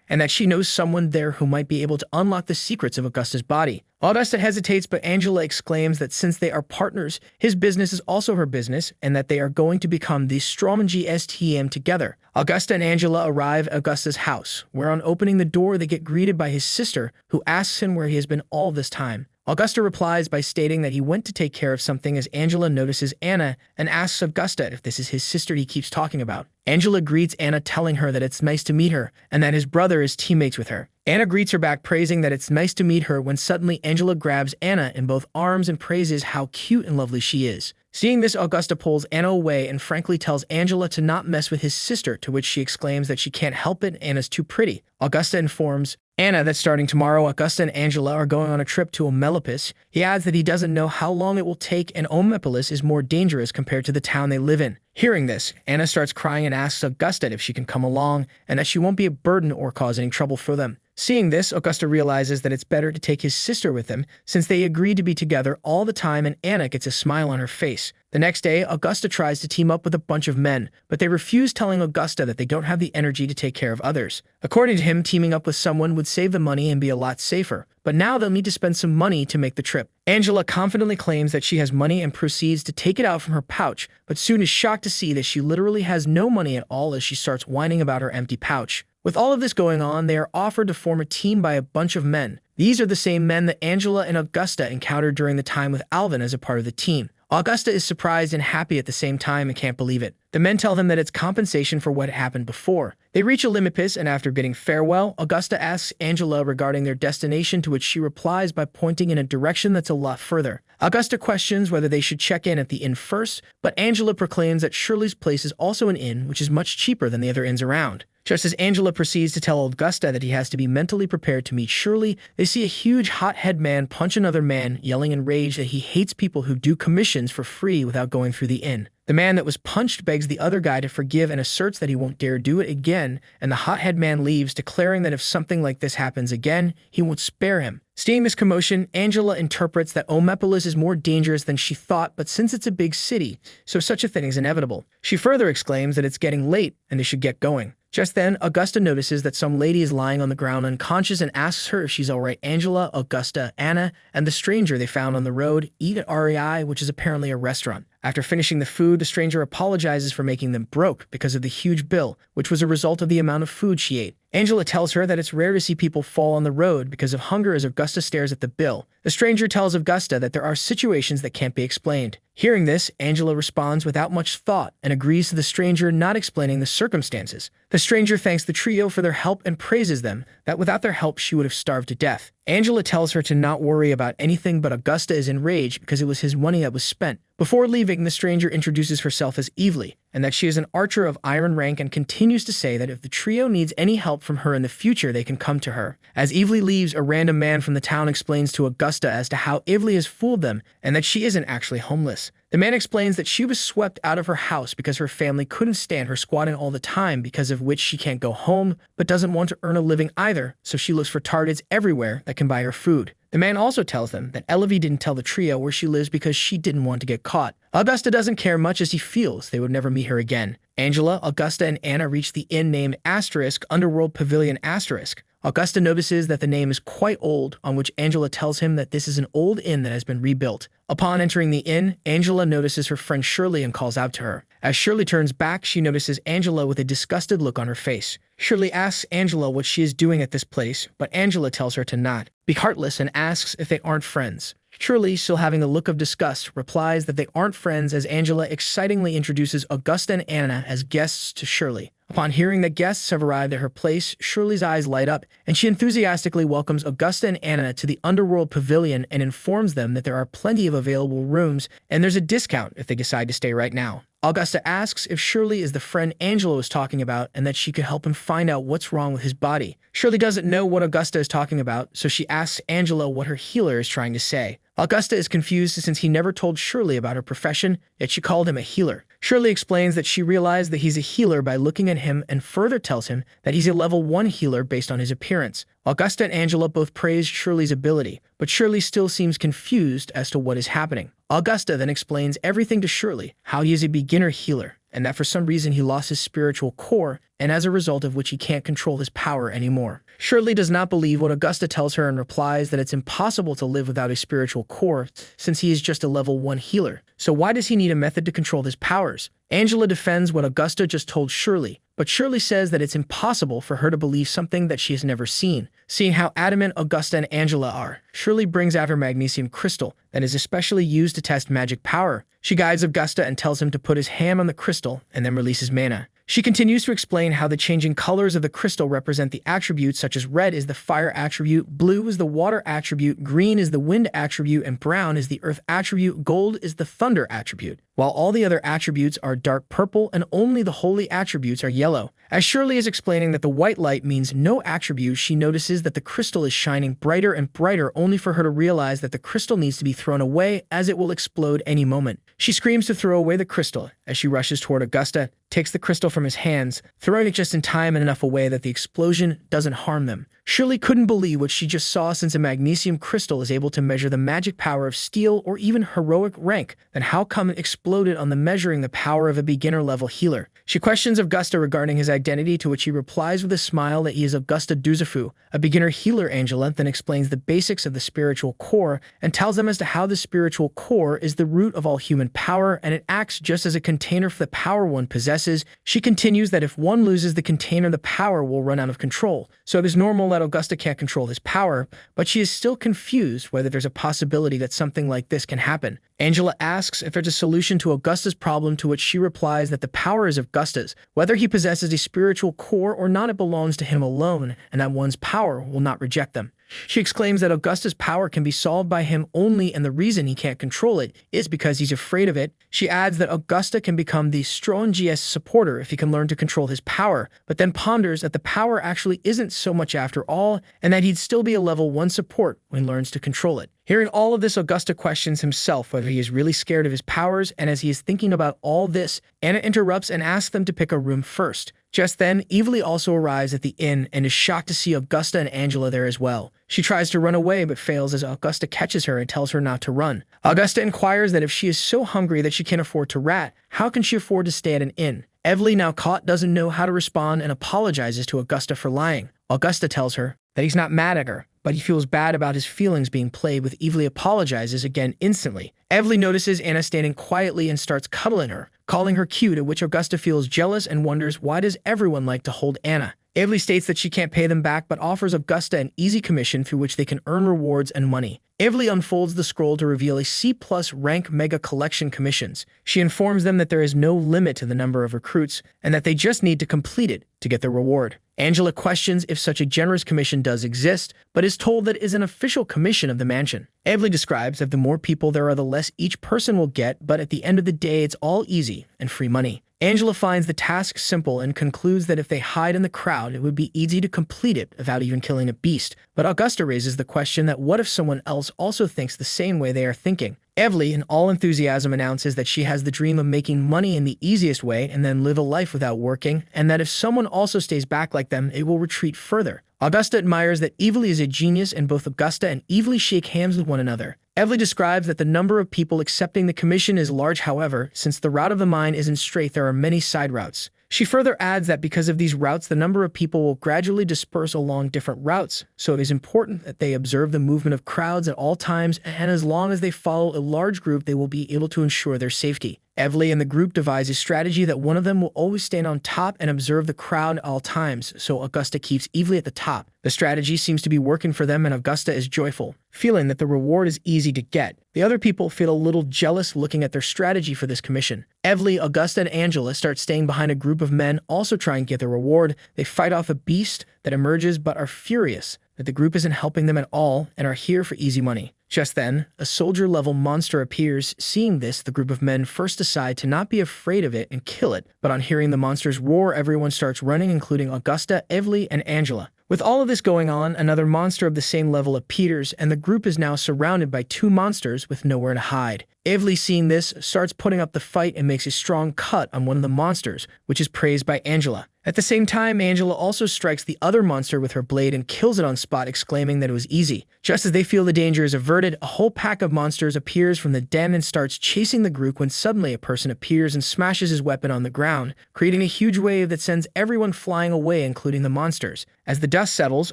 and that she knows someone there who might be able to unlock the secrets of Augusta's body. Augusta hesitates, but Angela exclaims that since they are partners, his business is also her business, and that they are going to become the Stromangy STM together. Augusta and Angela arrive at Augusta's house, where on opening the door they get greeted by his sister, who asks him where he has been all this time. Augusta replies by stating that he went to take care of something, as Angela notices Anna and asks Augusta if this is his sister he keeps talking about. Angela greets Anna, telling her that it's nice to meet her and that his brother is teammates with her. Anna greets her back, praising that it's nice to meet her, when suddenly Angela grabs Anna in both arms and praises how cute and lovely she is. Seeing this, Augusta pulls Anna away and frankly tells Angela to not mess with his sister, to which she exclaims that she can't help it, Anna's too pretty. Augusta informs Anna that starting tomorrow, Augusta and Angela are going on a trip to Omelopus. He adds that he doesn't know how long it will take, and Omepolis is more dangerous compared to the town they live in. Hearing this, Anna starts crying and asks Augusta if she can come along, and that she won't be a burden or cause any trouble for them. Seeing this, Augusta realizes that it's better to take his sister with him since they agreed to be together all the time, and Anna gets a smile on her face. The next day, Augusta tries to team up with a bunch of men, but they refuse, telling Augusta that they don't have the energy to take care of others. According to him, teaming up with someone would save the money and be a lot safer, but now they'll need to spend some money to make the trip. Angela confidently claims that she has money and proceeds to take it out from her pouch, but soon is shocked to see that she literally has no money at all as she starts whining about her empty pouch. With all of this going on, they are offered to form a team by a bunch of men. These are the same men that Angela and Augusta encountered during the time with Alvin as a part of the team. Augusta is surprised and happy at the same time and can't believe it. The men tell them that it's compensation for what happened before. They reach Olympus, and after bidding farewell, Augusta asks Angela regarding their destination, to which she replies by pointing in a direction that's a lot further. Augusta questions whether they should check in at the inn first, but Angela proclaims that Shirley's place is also an inn, which is much cheaper than the other inns around. Just as Angela proceeds to tell Augusta that he has to be mentally prepared to meet Shirley, they see a huge hot-head man punch another man, yelling in rage that he hates people who do commissions for free without going through the inn. The man that was punched begs the other guy to forgive and asserts that he won't dare do it again, and the hot-head man leaves, declaring that if something like this happens again, he won't spare him. Seeing this commotion, Angela interprets that Omepolis is more dangerous than she thought, but since it's a big city, so such a thing is inevitable. She further exclaims that it's getting late and they should get going. Just then, Augusta notices that some lady is lying on the ground unconscious and asks her if she's alright. Angela, Augusta, Anna, and the stranger they found on the road eat at REI, which is apparently a restaurant. After finishing the food, the stranger apologizes for making them broke because of the huge bill, which was a result of the amount of food she ate. Angela tells her that it's rare to see people fall on the road because of hunger as Augusta stares at the bill. The stranger tells Augusta that there are situations that can't be explained. Hearing this, Angela responds without much thought and agrees to the stranger not explaining the circumstances. The stranger thanks the trio for their help and praises them, that without their help she would have starved to death. Angela tells her to not worry about anything, but Augusta is enraged because it was his money that was spent. Before leaving, the stranger introduces herself as Evely, and that she is an archer of iron rank, and continues to say that if the trio needs any help from her in the future, they can come to her. As Evely leaves, a random man from the town explains to Augusta as to how Evely has fooled them and that she isn't actually homeless. The man explains that she was swept out of her house because her family couldn't stand her squatting all the time, because of which she can't go home, but doesn't want to earn a living either, so she looks for targets everywhere that can buy her food. The man also tells them that Elevie didn't tell the trio where she lives because she didn't want to get caught. Augusta doesn't care much as he feels they would never meet her again. Angela, Augusta, and Anna reach the inn named Asterisk Underworld Pavilion Asterisk. Augusta notices that the name is quite old, on which Angela tells him that this is an old inn that has been rebuilt. Upon entering the inn, Angela notices her friend Shirley and calls out to her. As Shirley turns back, she notices Angela with a disgusted look on her face. Shirley asks Angela what she is doing at this place, but Angela tells her to not be heartless and asks if they aren't friends. Shirley, still having a look of disgust, replies that they aren't friends as Angela excitingly introduces Augusta and Anna as guests to Shirley. Upon hearing that guests have arrived at her place, Shirley's eyes light up, and she enthusiastically welcomes Augusta and Anna to the Underworld Pavilion and informs them that there are plenty of available rooms and there's a discount if they decide to stay right now. Augusta asks if Shirley is the friend Angela was talking about and that she could help him find out what's wrong with his body. Shirley doesn't know what Augusta is talking about, so she asks Angela what her healer is trying to say. Augusta is confused since he never told Shirley about her profession, yet she called him a healer. Shirley explains that she realized that he's a healer by looking at him, and further tells him that he's a level 1 healer based on his appearance. Augusta and Angela both praise Shirley's ability, but Shirley still seems confused as to what is happening. Augusta then explains everything to Shirley, how he is a beginner healer, and that for some reason he lost his spiritual core, and as a result of which he can't control his power anymore. Shirley does not believe what Augusta tells her and replies that it's impossible to live without a spiritual core since he is just a level 1 healer. So why does he need a method to control his powers? Angela defends what Augusta just told Shirley, but Shirley says that it's impossible for her to believe something that she has never seen. Seeing how adamant Augusta and Angela are, Shirley brings out her magnesium crystal that is especially used to test magic power. She guides Augusta and tells him to put his hand on the crystal and then releases mana. She continues to explain how the changing colors of the crystal represent the attributes, such as red is the fire attribute, blue is the water attribute, green is the wind attribute, and brown is the earth attribute, gold is the thunder attribute, while all the other attributes are dark purple and only the holy attributes are yellow. As Shirley is explaining that the white light means no attribute, she notices that the crystal is shining brighter and brighter, only for her to realize that the crystal needs to be thrown away as it will explode any moment. She screams to throw away the crystal as she rushes toward Augusta, takes the crystal from his hands, throwing it just in time and enough away that the explosion doesn't harm them. Shirley couldn't believe what she just saw, since a magnesium crystal is able to measure the magic power of steel or even heroic rank. Then how come it exploded on the measuring the power of a beginner-level healer? She questions Augusta regarding his identity, to which he replies with a smile that he is Augusta Duzafu, a beginner healer. Angela then explains the basics of the spiritual core and tells them as to how the spiritual core is the root of all human power, and it acts just as a container for the power one possesses. She continues that if one loses the container, the power will run out of control. So it is normal that Augusta can't control his power, but she is still confused whether there's a possibility that something like this can happen. Angela asks if there's a solution to Augusta's problem, to which she replies that the power is Augusta's. Whether he possesses a spiritual core or not, it belongs to him alone, and that one's power will not reject them. She exclaims that Augusta's power can be solved by him only, and the reason he can't control it is because he's afraid of it. She adds that Augusta can become the strongest supporter if he can learn to control his power, but then ponders that the power actually isn't so much after all, and that he'd still be a level 1 support when he learns to control it. Hearing all of this, Augusta questions himself whether he is really scared of his powers, and as he is thinking about all this, Anna interrupts and asks them to pick a room first. Just then, Evelyn also arrives at the inn and is shocked to see Augusta and Angela there as well. She tries to run away but fails as Augusta catches her and tells her not to run. Augusta inquires that if she is so hungry that she can't afford to rat, how can she afford to stay at an inn? Evelyn, now caught, doesn't know how to respond and apologizes to Augusta for lying. Augusta tells her that he's not mad at her, but he feels bad about his feelings being played with. Evelyn apologizes again instantly. Evelyn notices Anna standing quietly and starts cuddling her, calling her cute, at which Augusta feels jealous and wonders why does everyone like to hold Anna. Evelyn states that she can't pay them back but offers Augusta an easy commission through which they can earn rewards and money. Evelyn unfolds the scroll to reveal a C+ rank mega collection commissions. She informs them that there is no limit to the number of recruits and that they just need to complete it to get their reward. Angela questions if such a generous commission does exist, but is told that it is an official commission of the mansion. Evelyn describes that the more people there are, the less each person will get, but at the end of the day, it's all easy and free money. Angela finds the task simple and concludes that if they hide in the crowd, it would be easy to complete it without even killing a beast. But Augusta raises the question that what if someone else also thinks the same way they are thinking? Evelyn, in all enthusiasm, announces that she has the dream of making money in the easiest way and then live a life without working, and that if someone also stays back like them, it will retreat further. Augusta admires that Evelyn is a genius, and both Augusta and Evelyn shake hands with one another. Evelyn describes that the number of people accepting the commission is large. However, since the route of the mine isn't straight, there are many side routes. She further adds that because of these routes, the number of people will gradually disperse along different routes, so it is important that they observe the movement of crowds at all times, and as long as they follow a large group, they will be able to ensure their safety. Evelyn and the group devise a strategy that one of them will always stand on top and observe the crowd at all times, so Augusta keeps Evelyn at the top. The strategy seems to be working for them, and Augusta is joyful, feeling that the reward is easy to get. The other people feel a little jealous looking at their strategy for this commission. Evelyn, Augusta, and Angela start staying behind a group of men also trying to get their reward. They fight off a beast that emerges but are furious that the group isn't helping them at all and are here for easy money. Just then, a soldier-level monster appears. Seeing this, the group of men first decide to not be afraid of it and kill it, but on hearing the monster's roar, everyone starts running, including Augusta, Evelyn, and Angela. With all of this going on, another monster of the same level appears, and the group is now surrounded by two monsters with nowhere to hide. Evelyn, seeing this, starts putting up the fight and makes a strong cut on one of the monsters, which is praised by Angela. At the same time, Angela also strikes the other monster with her blade and kills it on spot, exclaiming that it was easy. Just as they feel the danger is averted, a whole pack of monsters appears from the den and starts chasing the group when suddenly a person appears and smashes his weapon on the ground, creating a huge wave that sends everyone flying away, including the monsters. As the dust settles,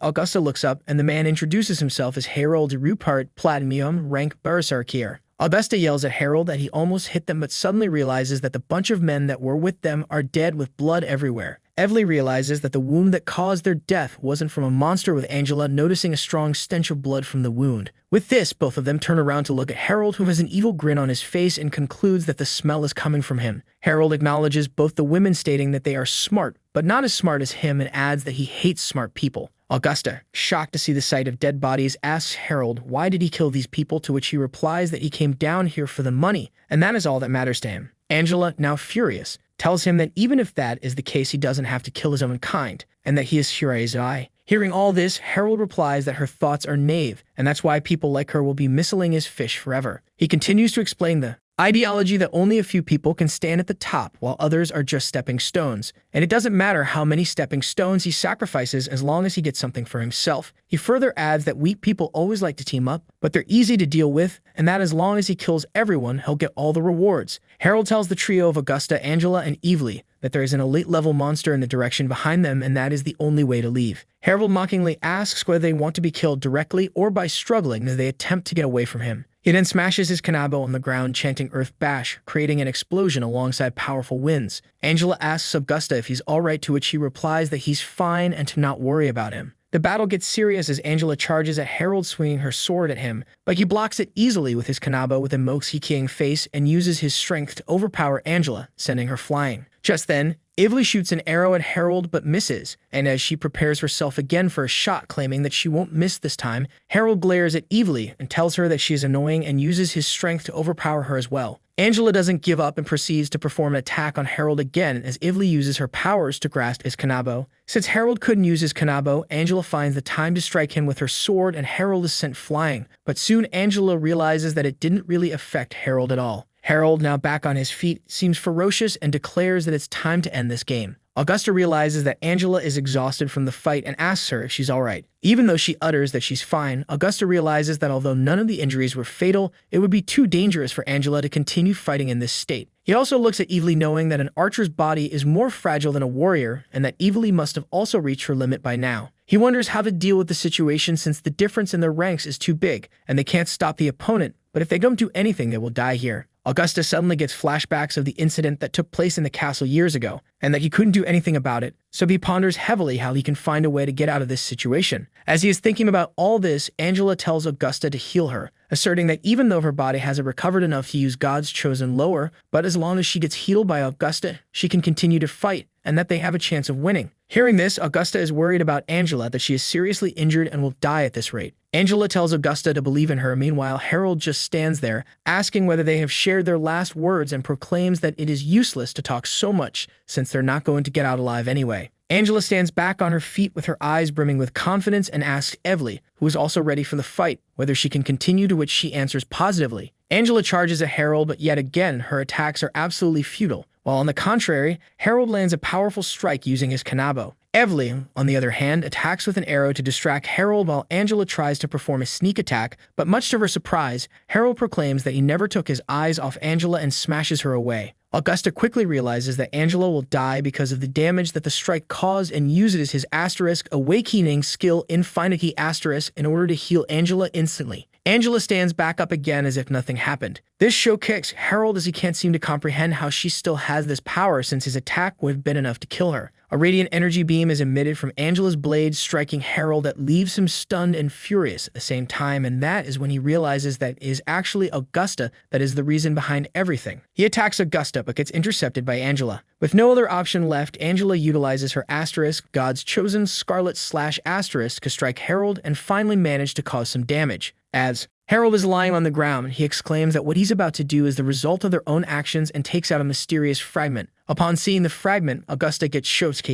Augusta looks up and the man introduces himself as Harold Rupert Platinum, rank Berserker. Augusta yells at Harold that he almost hit them but suddenly realizes that the bunch of men that were with them are dead with blood everywhere. Evelyn realizes that the wound that caused their death wasn't from a monster, with Angela noticing a strong stench of blood from the wound. With this, both of them turn around to look at Harold, who has an evil grin on his face and concludes that the smell is coming from him. Harold acknowledges both the women, stating that they are smart, but not as smart as him, and adds that he hates smart people. Augusta, shocked to see the sight of dead bodies, asks Harold why did he kill these people, to which he replies that he came down here for the money, and that is all that matters to him. Angela, now furious, tells him that even if that is the case, he doesn't have to kill his own kind, and that he is Shirai's eye. Hearing all this, Harold replies that her thoughts are naive, and that's why people like her will be miscellaneous fish forever. He continues to explain ideology that only a few people can stand at the top while others are just stepping stones. And it doesn't matter how many stepping stones he sacrifices as long as he gets something for himself. He further adds that weak people always like to team up, but they're easy to deal with, and that as long as he kills everyone, he'll get all the rewards. Harold tells the trio of Augusta, Angela, and Evely that there is an elite-level monster in the direction behind them, and that is the only way to leave. Harold mockingly asks whether they want to be killed directly or by struggling as they attempt to get away from him. He then smashes his kanabo on the ground, chanting Earth Bash, creating an explosion alongside powerful winds. Angela asks Augusta if he's alright, to which he replies that he's fine and to not worry about him. The battle gets serious as Angela charges at Harold, swinging her sword at him, but he blocks it easily with his kanabo with a Moxie King face and uses his strength to overpower Angela, sending her flying. Just then, Evely shoots an arrow at Harold but misses, and as she prepares herself again for a shot, claiming that she won't miss this time, Harold glares at Evely and tells her that she is annoying and uses his strength to overpower her as well. Angela doesn't give up and proceeds to perform an attack on Harold again as Evely uses her powers to grasp his kanabo. Since Harold couldn't use his kanabo, Angela finds the time to strike him with her sword and Harold is sent flying, but soon Angela realizes that it didn't really affect Harold at all. Harold, now back on his feet, seems ferocious and declares that it's time to end this game. Augusta realizes that Angela is exhausted from the fight and asks her if she's alright. Even though she utters that she's fine, Augusta realizes that although none of the injuries were fatal, it would be too dangerous for Angela to continue fighting in this state. He also looks at Evely, knowing that an archer's body is more fragile than a warrior and that Evely must have also reached her limit by now. He wonders how to deal with the situation since the difference in their ranks is too big and they can't stop the opponent, but if they don't do anything, they will die here. Augusta suddenly gets flashbacks of the incident that took place in the castle years ago, and that he couldn't do anything about it, so he ponders heavily how he can find a way to get out of this situation. As he is thinking about all this, Angela tells Augusta to heal her, asserting that even though her body hasn't recovered enough to use God's chosen lower, but as long as she gets healed by Augusta, she can continue to fight, and that they have a chance of winning. Hearing this, Augusta is worried about Angela, that she is seriously injured and will die at this rate. Angela tells Augusta to believe in her. Meanwhile, Harold just stands there, asking whether they have shared their last words, and proclaims that it is useless to talk so much since they're not going to get out alive anyway. Angela stands back on her feet with her eyes brimming with confidence and asks Evely, who is also ready for the fight, whether she can continue, to which she answers positively. Angela charges at Harold, but yet again, her attacks are absolutely futile, while on the contrary, Harold lands a powerful strike using his kanabo. Evely, on the other hand, attacks with an arrow to distract Harold while Angela tries to perform a sneak attack, but much to her surprise, Harold proclaims that he never took his eyes off Angela and smashes her away. Augusta quickly realizes that Angela will die because of the damage that the strike caused and uses his asterisk awakening skill Infinity asterisk in order to heal Angela instantly. Angela stands back up again as if nothing happened. This show kicks Harold as he can't seem to comprehend how she still has this power since his attack would have been enough to kill her. A radiant energy beam is emitted from Angela's blade, striking Harold, that leaves him stunned and furious at the same time, and that is when he realizes that it is actually Augusta that is the reason behind everything. He attacks Augusta but gets intercepted by Angela. With no other option left, Angela utilizes her asterisk, God's chosen scarlet / asterisk, to strike Harold and finally manage to cause some damage. As Harold is lying on the ground, he exclaims that what he's about to do is the result of their own actions and takes out a mysterious fragment. Upon seeing the fragment, Augusta gets shocked,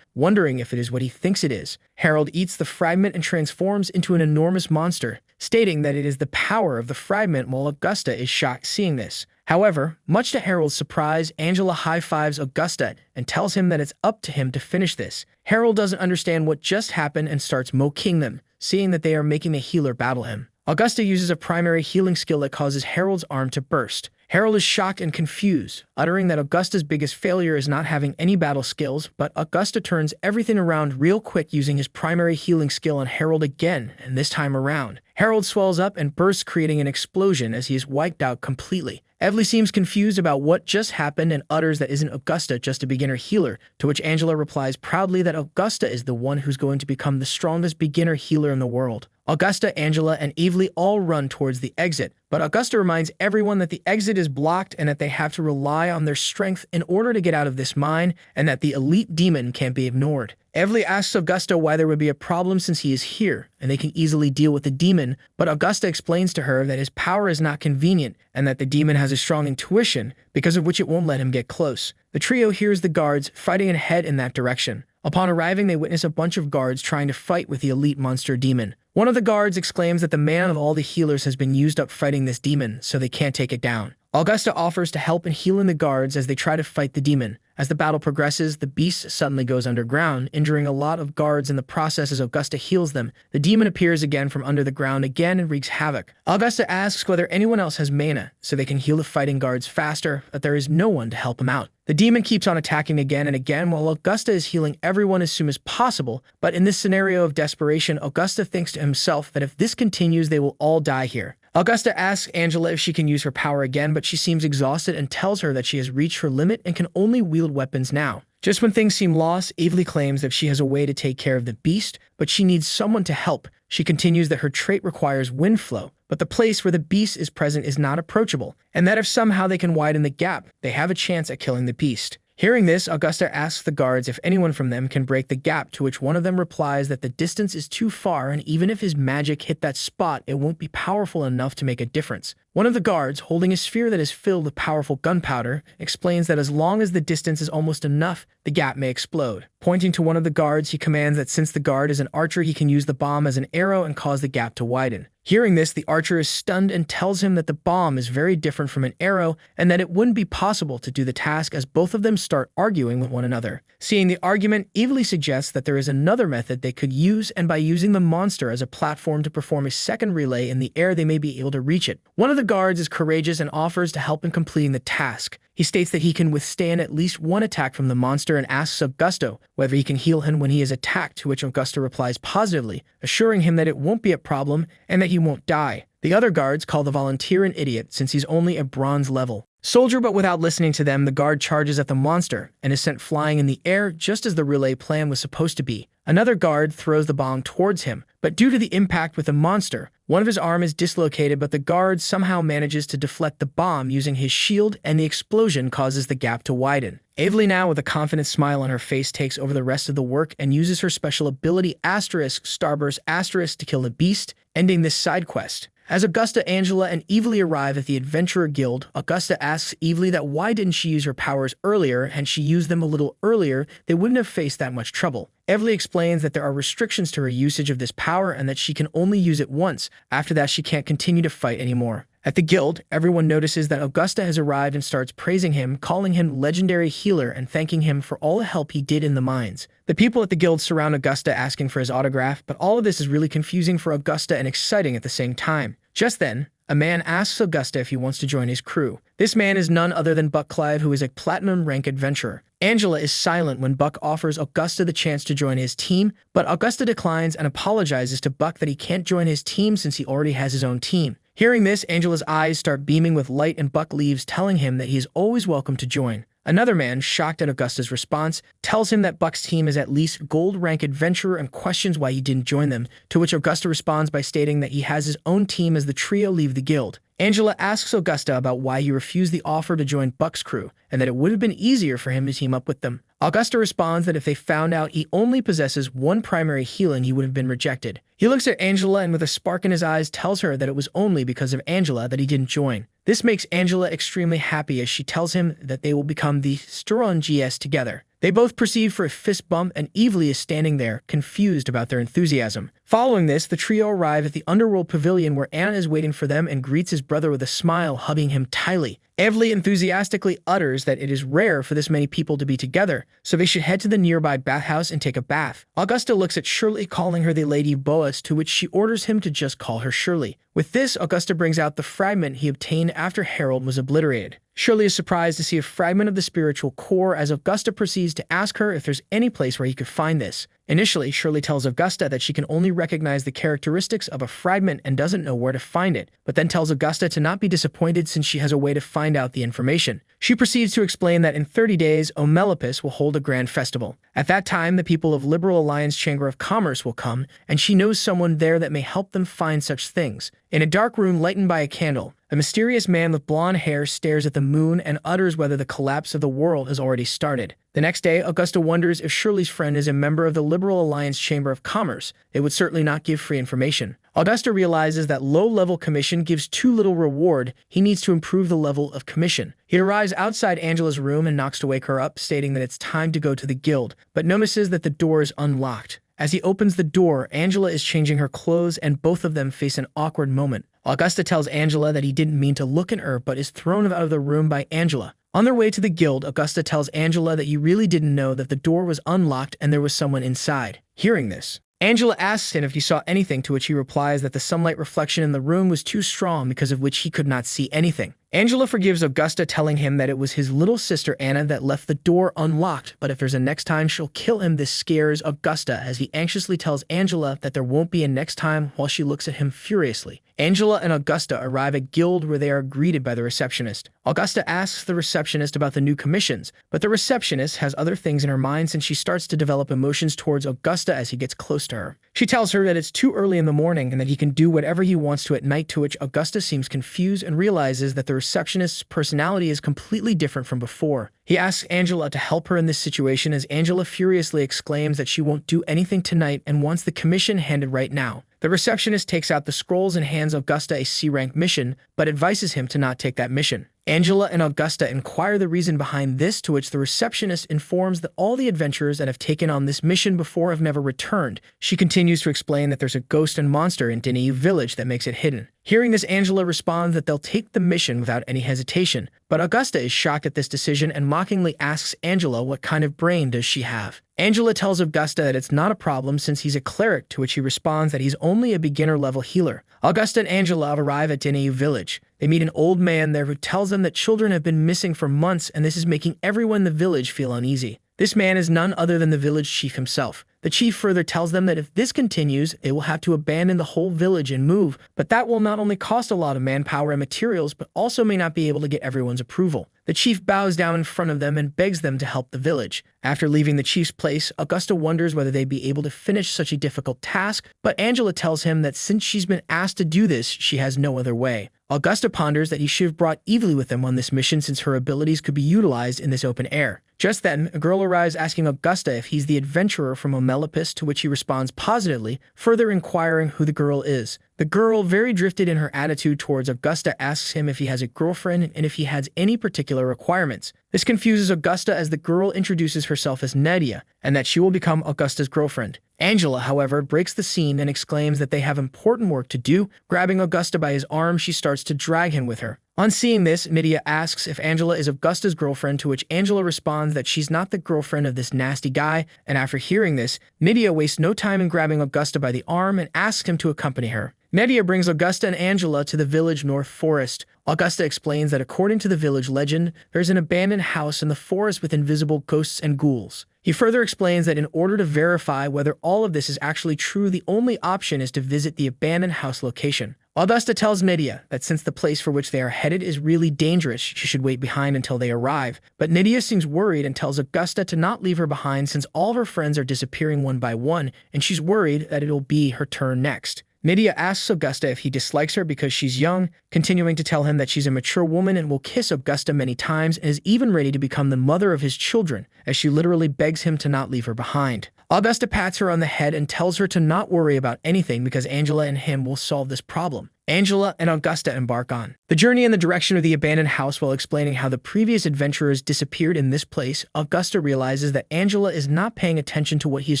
wondering if it is what he thinks it is. Harold eats the fragment and transforms into an enormous monster, stating that it is the power of the fragment, while Augusta is shocked seeing this. However, much to Harold's surprise, Angela high-fives Augusta and tells him that it's up to him to finish this. Harold doesn't understand what just happened and starts mocking them, seeing that they are making the healer battle him. Augusta uses a primary healing skill that causes Harold's arm to burst. Harold is shocked and confused, uttering that Augusta's biggest failure is not having any battle skills, but Augusta turns everything around real quick using his primary healing skill on Harold again, and this time around. Harold swells up and bursts, creating an explosion as he is wiped out completely. Evely seems confused about what just happened and utters that isn't Augusta just a beginner healer, to which Angela replies proudly that Augusta is the one who's going to become the strongest beginner healer in the world. Augusta, Angela, and Evely all run towards the exit, but Augusta reminds everyone that the exit is blocked and that they have to rely on their strength in order to get out of this mine, and that the elite demon can't be ignored. Evely asks Augusta why there would be a problem since he is here, and they can easily deal with the demon, but Augusta explains to her that his power is not convenient, and that the demon has a strong intuition, because of which it won't let him get close. The trio hears the guards fighting and head in that direction. Upon arriving, they witness a bunch of guards trying to fight with the elite monster demon. One of the guards exclaims that the man of all the healers has been used up fighting this demon, so they can't take it down. Augusta offers to help and heal in the guards as they try to fight the demon. As the battle progresses, the beast suddenly goes underground, injuring a lot of guards in the process. As Augusta heals them, the demon appears again from under the ground again and wreaks havoc. Augusta asks whether anyone else has mana, so they can heal the fighting guards faster, but there is no one to help him out. The demon keeps on attacking again and again while Augusta is healing everyone as soon as possible, but in this scenario of desperation, Augusta thinks to himself that if this continues, they will all die here. Augusta asks Angela if she can use her power again, but she seems exhausted and tells her that she has reached her limit and can only wield weapons now. Just when things seem lost, Evely claims that she has a way to take care of the beast, but she needs someone to help. She continues that her trait requires wind flow, but the place where the beast is present is not approachable, and that if somehow they can widen the gap, they have a chance at killing the beast. Hearing this, Augusta asks the guards if anyone from them can break the gap, to which one of them replies that the distance is too far and even if his magic hit that spot, it won't be powerful enough to make a difference. One of the guards, holding a sphere that is filled with powerful gunpowder, explains that as long as the distance is almost enough, the gap may explode. Pointing to one of the guards, he commands that since the guard is an archer, he can use the bomb as an arrow and cause the gap to widen. Hearing this, the archer is stunned and tells him that the bomb is very different from an arrow and that it wouldn't be possible to do the task as both of them start arguing with one another. Seeing the argument, Evely suggests that there is another method they could use, and by using the monster as a platform to perform a second relay in the air, they may be able to reach it. One of the guards is courageous and offers to help in completing the task. He states that he can withstand at least one attack from the monster and asks Augusta whether he can heal him when he is attacked, to which Augusta replies positively, assuring him that it won't be a problem and that he won't die. The other guards call the volunteer an idiot since he's only a bronze level soldier, but without listening to them, the guard charges at the monster and is sent flying in the air just as the relay plan was supposed to be. Another guard throws the bomb towards him, but due to the impact with the monster, one of his arm is dislocated, but the guard somehow manages to deflect the bomb using his shield, and the explosion causes the gap to widen. Evely, now with a confident smile on her face, takes over the rest of the work and uses her special ability **** to kill the beast, ending this side quest. As Augusta, Angela, and Evely arrive at the Adventurer Guild, Augusta asks Evely that why didn't she use her powers earlier, and she used them a little earlier, they wouldn't have faced that much trouble. Evely explains that there are restrictions to her usage of this power and that she can only use it once. After that, she can't continue to fight anymore. At the guild, everyone notices that Augusta has arrived and starts praising him, calling him legendary healer and thanking him for all the help he did in the mines. The people at the guild surround Augusta asking for his autograph, but all of this is really confusing for Augusta and exciting at the same time. Just then, a man asks Augusta if he wants to join his crew. This man is none other than Buck Clive, who is a platinum rank adventurer. Angela is silent when Buck offers Augusta the chance to join his team, but Augusta declines and apologizes to Buck that he can't join his team since he already has his own team. Hearing this, Angela's eyes start beaming with light and Buck leaves, telling him that he is always welcome to join. Another man, shocked at Augusta's response, tells him that Buck's team is at least gold rank adventurer and questions why he didn't join them, to which Augusta responds by stating that he has his own team as the trio leave the guild. Angela asks Augusta about why he refused the offer to join Buck's crew, and that it would have been easier for him to team up with them. Augusta responds that if they found out he only possesses one primary healing, he would have been rejected. He looks at Angela and with a spark in his eyes tells her that it was only because of Angela that he didn't join. This makes Angela extremely happy as she tells him that they will become the Strong-GS together. They both proceed for a fist bump and Evely is standing there, confused about their enthusiasm. Following this, the trio arrive at the Underworld Pavilion where Anna is waiting for them and greets his brother with a smile, hugging him tightly. Evely enthusiastically utters that it is rare for this many people to be together, so they should head to the nearby bathhouse and take a bath. Augusta looks at Shirley, calling her the Lady Boas, to which she orders him to just call her Shirley. With this, Augusta brings out the fragment he obtained after Harold was obliterated. Shirley is surprised to see a fragment of the spiritual core as Augusta proceeds to ask her if there's any place where he could find this. Initially, Shirley tells Augusta that she can only recognize the characteristics of a fragment and doesn't know where to find it, but then tells Augusta to not be disappointed since she has a way to find out the information. She proceeds to explain that in 30 days, Omelopus will hold a grand festival. At that time, the people of Liberal Alliance Chamber of Commerce will come, and she knows someone there that may help them find such things. In a dark room lightened by a candle, a mysterious man with blonde hair stares at the moon and utters whether the collapse of the world has already started. The next day, Augusta wonders if Shirley's friend is a member of the Liberal Alliance Chamber of Commerce. It would certainly not give free information. Augusta realizes that low-level commission gives too little reward. He needs to improve the level of commission. He arrives outside Angela's room and knocks to wake her up, stating that it's time to go to the guild, but notices that the door is unlocked. As he opens the door, Angela is changing her clothes and both of them face an awkward moment. Augusta tells Angela that he didn't mean to look at her but is thrown out of the room by Angela. On their way to the guild, Augusta tells Angela that he really didn't know that the door was unlocked and there was someone inside. Hearing this, Angela asks him if he saw anything, to which he replies that the sunlight reflection in the room was too strong, because of which he could not see anything. Angela forgives Augusta, telling him that it was his little sister Anna that left the door unlocked, but if there's a next time, she'll kill him. This scares Augusta, as he anxiously tells Angela that there won't be a next time, while she looks at him furiously. Angela and Augusta arrive at guild, where they are greeted by the receptionist. Augusta asks the receptionist about the new commissions, but the receptionist has other things in her mind since she starts to develop emotions towards Augusta as he gets close to her. She tells her that it's too early in the morning and that he can do whatever he wants to at night, to which Augusta seems confused and realizes that the receptionist's personality is completely different from before. He asks Angela to help her in this situation, as Angela furiously exclaims that she won't do anything tonight and wants the commission handed right now. The receptionist takes out the scrolls and hands Augusta a C-rank mission, but advises him to not take that mission. Angela and Augusta inquire the reason behind this, to which the receptionist informs that all the adventurers that have taken on this mission before have never returned. She continues to explain that there's a ghost and monster in dongua village that makes it hidden. Hearing this, Angela responds that they'll take the mission without any hesitation, but Augusta is shocked at this decision and mockingly asks Angela what kind of brain does she have. Angela tells Augusta that it's not a problem since he's a cleric, to which he responds that he's only a beginner-level healer. Augusta and Angela arrive at dongua village. They meet an old man there who tells them that children have been missing for months, and this is making everyone in the village feel uneasy. This man is none other than the village chief himself. The chief further tells them that if this continues, they will have to abandon the whole village and move, but that will not only cost a lot of manpower and materials, but also may not be able to get everyone's approval. The chief bows down in front of them and begs them to help the village. After leaving the chief's place, Augusta wonders whether they'd be able to finish such a difficult task, but Angela tells him that since she's been asked to do this, she has no other way. Augusta ponders that he should have brought Evely with him on this mission, since her abilities could be utilized in this open air. Just then, a girl arrives asking Augusta if he's the adventurer from Omelopus, to which he responds positively, further inquiring who the girl is. The girl, very drifted in her attitude towards Augusta, asks him if he has a girlfriend and if he has any particular requirements. This confuses Augusta, as the girl introduces herself as Nadia, and that she will become Augusta's girlfriend. Angela, however, breaks the scene and exclaims that they have important work to do. Grabbing Augusta by his arm, she starts to drag him with her. On seeing this, Nadia asks if Angela is Augusta's girlfriend, to which Angela responds that she's not the girlfriend of this nasty guy, and after hearing this, Nadia wastes no time in grabbing Augusta by the arm and asks him to accompany her. Nadia brings Augusta and Angela to the village North Forest. Augusta explains that according to the village legend, there's an abandoned house in the forest with invisible ghosts and ghouls. He further explains that in order to verify whether all of this is actually true, the only option is to visit the abandoned house location. Augusta tells Nadia that since the place for which they are headed is really dangerous, she should wait behind until they arrive. But Nadia seems worried and tells Augusta to not leave her behind, since all of her friends are disappearing one by one, and she's worried that it'll be her turn next. Nadia asks Augusta if he dislikes her because she's young, continuing to tell him that she's a mature woman and will kiss Augusta many times, and is even ready to become the mother of his children, as she literally begs him to not leave her behind. Augusta pats her on the head and tells her to not worry about anything because Angela and him will solve this problem. Angela and Augusta embark on the journey in the direction of the abandoned house. While explaining how the previous adventurers disappeared in this place, Augusta realizes that Angela is not paying attention to what he is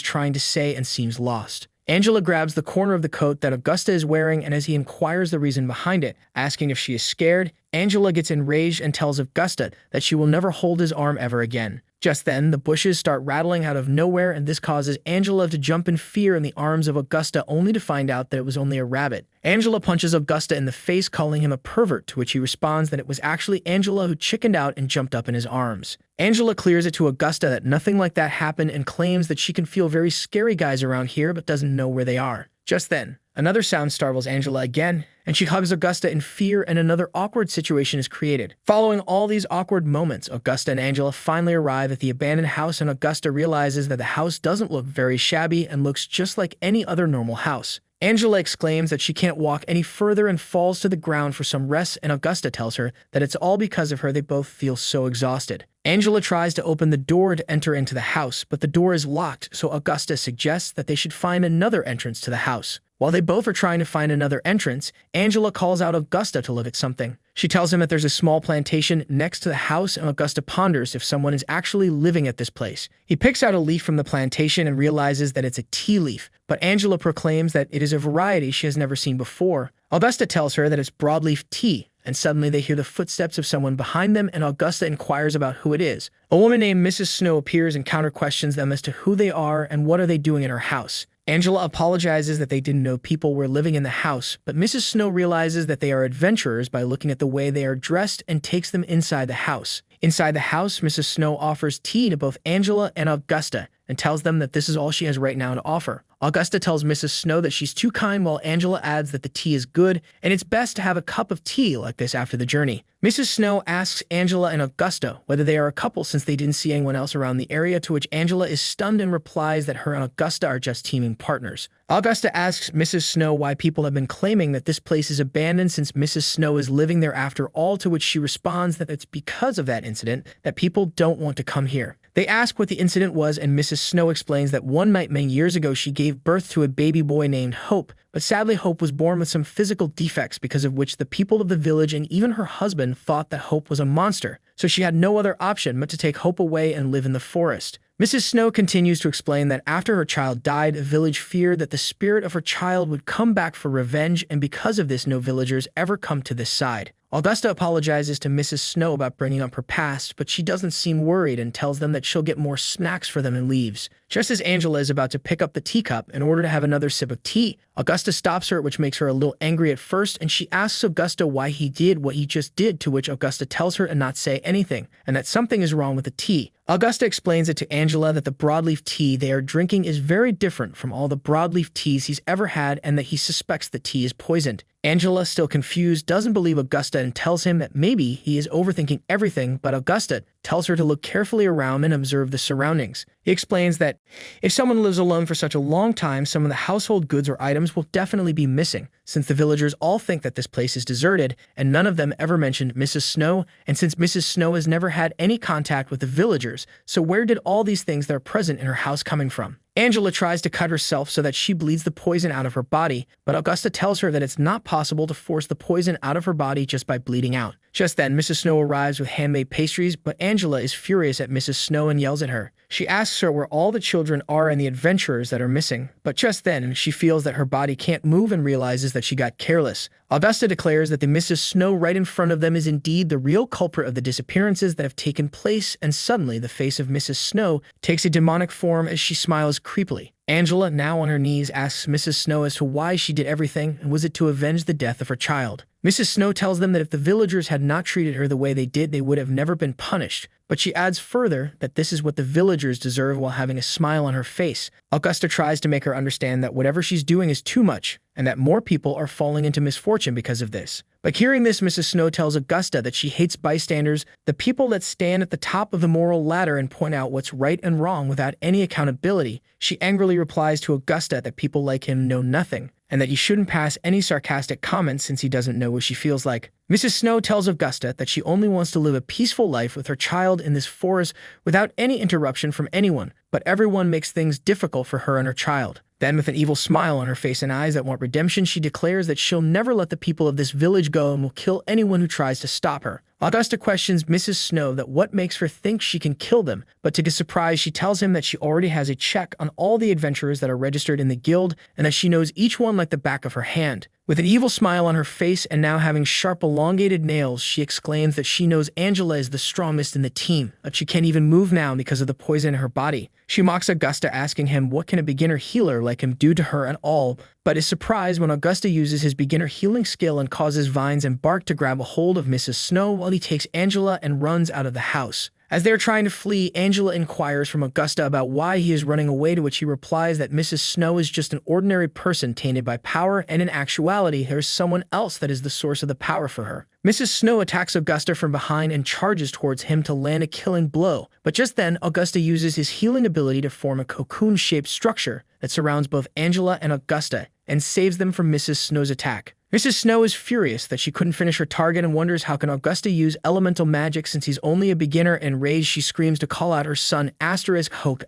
trying to say and seems lost. Angela grabs the corner of the coat that Augusta is wearing, and as he inquires the reason behind it, asking if she is scared, Angela gets enraged and tells Augusta that she will never hold his arm ever again. Just then, the bushes start rattling out of nowhere, and this causes Angela to jump in fear in the arms of Augusta, only to find out that it was only a rabbit. Angela punches Augusta in the face, calling him a pervert, to which he responds that it was actually Angela who chickened out and jumped up in his arms. Angela clears it to Augusta that nothing like that happened and claims that she can feel very scary guys around here but doesn't know where they are. Just then, another sound startles Angela again, and she hugs Augusta in fear, and another awkward situation is created. Following all these awkward moments, Augusta and Angela finally arrive at the abandoned house, and Augusta realizes that the house doesn't look very shabby and looks just like any other normal house. Angela exclaims that she can't walk any further and falls to the ground for some rest, and Augusta tells her that it's all because of her. They both feel so exhausted. Angela tries to open the door to enter into the house, but the door is locked, so Augusta suggests that they should find another entrance to the house. While they both are trying to find another entrance, Angela calls out Augusta to look at something. She tells him that there's a small plantation next to the house, and Augusta ponders if someone is actually living at this place. He picks out a leaf from the plantation and realizes that it's a tea leaf, but Angela proclaims that it is a variety she has never seen before. Augusta tells her that it's broadleaf tea, and suddenly they hear the footsteps of someone behind them, and Augusta inquires about who it is. A woman named Mrs. Snow appears and counter-questions them as to who they are and what are they doing in her house. Angela apologizes that they didn't know people were living in the house, but Mrs. Snow realizes that they are adventurers by looking at the way they are dressed and takes them inside the house. Inside the house, Mrs. Snow offers tea to both Angela and Augusta and tells them that this is all she has right now to offer. Augusta tells Mrs. Snow that she's too kind, while Angela adds that the tea is good and it's best to have a cup of tea like this after the journey. Mrs. Snow asks Angela and Augusta whether they are a couple since they didn't see anyone else around the area, to which Angela is stunned and replies that her and Augusta are just teaming partners. Augusta asks Mrs. Snow why people have been claiming that this place is abandoned since Mrs. Snow is living there after all, to which she responds that it's because of that incident that people don't want to come here. They ask what the incident was, and Mrs. Snow explains that one night many years ago she gave birth to a baby boy named Hope, but sadly Hope was born with some physical defects, because of which the people of the village and even her husband thought that Hope was a monster, so she had no other option but to take Hope away and live in the forest. Mrs. Snow continues to explain that after her child died, the village feared that the spirit of her child would come back for revenge, and because of this no villagers ever come to this side. Augusta apologizes to Mrs. Snow about bringing up her past, but she doesn't seem worried and tells them that she'll get more snacks for them and leaves. Just as Angela is about to pick up the teacup in order to have another sip of tea, Augusta stops her, which makes her a little angry at first, and she asks Augusta why he did what he just did, to which Augusta tells her to not say anything, and that something is wrong with the tea. Augusta explains it to Angela that the broadleaf tea they are drinking is very different from all the broadleaf teas he's ever had, and that he suspects the tea is poisoned. Angela, still confused, doesn't believe Augusta and tells him that maybe he is overthinking everything, but Augusta tells her to look carefully around and observe the surroundings. He explains that if someone lives alone for such a long time, some of the household goods or items will definitely be missing, since the villagers all think that this place is deserted, and none of them ever mentioned Mrs. Snow, and since Mrs. Snow has never had any contact with the villagers, so where did all these things that are present in her house coming from? Angela tries to cut herself so that she bleeds the poison out of her body, but Augusta tells her that it's not possible to force the poison out of her body just by bleeding out. Just then, Mrs. Snow arrives with handmade pastries, but Angela is furious at Mrs. Snow and yells at her. She asks her where all the children are and the adventurers that are missing, but just then, she feels that her body can't move and realizes that she got careless. Augusta declares that the Mrs. Snow right in front of them is indeed the real culprit of the disappearances that have taken place, and suddenly the face of Mrs. Snow takes a demonic form as she smiles creepily. Angela, now on her knees, asks Mrs. Snow as to why she did everything, and was it to avenge the death of her child. Mrs. Snow tells them that if the villagers had not treated her the way they did, they would have never been punished, but she adds further that this is what the villagers deserve while having a smile on her face. Augusta tries to make her understand that whatever she's doing is too much, and that more people are falling into misfortune because of this. But hearing this, Mrs. Snow tells Augusta that she hates bystanders, the people that stand at the top of the moral ladder and point out what's right and wrong without any accountability. She angrily replies to Augusta that people like him know nothing, and that he shouldn't pass any sarcastic comments since he doesn't know what she feels like. Mrs. Snow tells Augusta that she only wants to live a peaceful life with her child in this forest without any interruption from anyone, but everyone makes things difficult for her and her child. Then, with an evil smile on her face and eyes that want redemption, she declares that she'll never let the people of this village go and will kill anyone who tries to stop her. Augusta questions Mrs. Snow that what makes her think she can kill them, but to his surprise, she tells him that she already has a check on all the adventurers that are registered in the guild, and that she knows each one like the back of her hand. With an evil smile on her face and now having sharp elongated nails, she exclaims that she knows Angela is the strongest in the team, but she can't even move now because of the poison in her body. She mocks Augusta, asking him what can a beginner healer like him do to her at all, but is surprised when Augusta uses his beginner healing skill and causes Vines and Bark to grab a hold of Mrs. Snow while he takes Angela and runs out of the house. As they are trying to flee, Angela inquires from Augusta about why he is running away, to which he replies that Mrs. Snow is just an ordinary person tainted by power, and in actuality, there is someone else that is the source of the power for her. Mrs. Snow attacks Augusta from behind and charges towards him to land a killing blow, but just then, Augusta uses his healing ability to form a cocoon-shaped structure that surrounds both Angela and Augusta, and saves them from Mrs. Snow's attack. Mrs. Snow is furious that she couldn't finish her target and wonders how can Augusta use elemental magic since he's only a beginner. Enraged, she screams to call out her son Hope.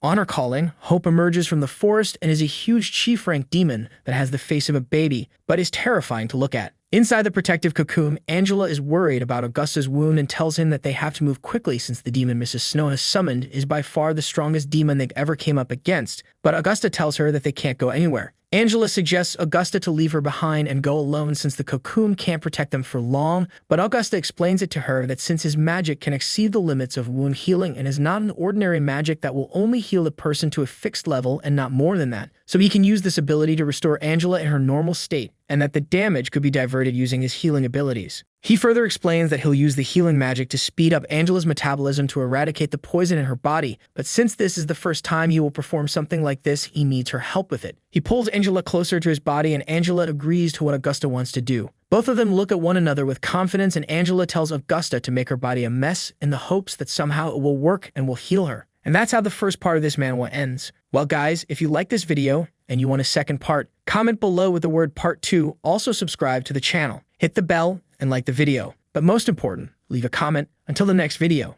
On her calling, Hope emerges from the forest and is a huge chief-rank demon that has the face of a baby, but is terrifying to look at. Inside the protective cocoon, Angela is worried about Augusta's wound and tells him that they have to move quickly since the demon Mrs. Snow has summoned is by far the strongest demon they've ever came up against, but Augusta tells her that they can't go anywhere. Angela suggests Augusta to leave her behind and go alone since the cocoon can't protect them for long, but Augusta explains it to her that since his magic can exceed the limits of wound healing and is not an ordinary magic that will only heal the person to a fixed level and not more than that, so he can use this ability to restore Angela in her normal state, and that the damage could be diverted using his healing abilities. He further explains that he'll use the healing magic to speed up Angela's metabolism to eradicate the poison in her body, but since this is the first time he will perform something like this, he needs her help with it. He pulls Angela closer to his body and Angela agrees to what Augusta wants to do. Both of them look at one another with confidence and Angela tells Augusta to make her body a mess in the hopes that somehow it will work and will heal her. And that's how the first part of this manhwa ends. Well guys, if you like this video and you want a second part, comment below with the word part 2, also subscribe to the channel, hit the bell, and like the video. But most important, leave a comment. Until the next video.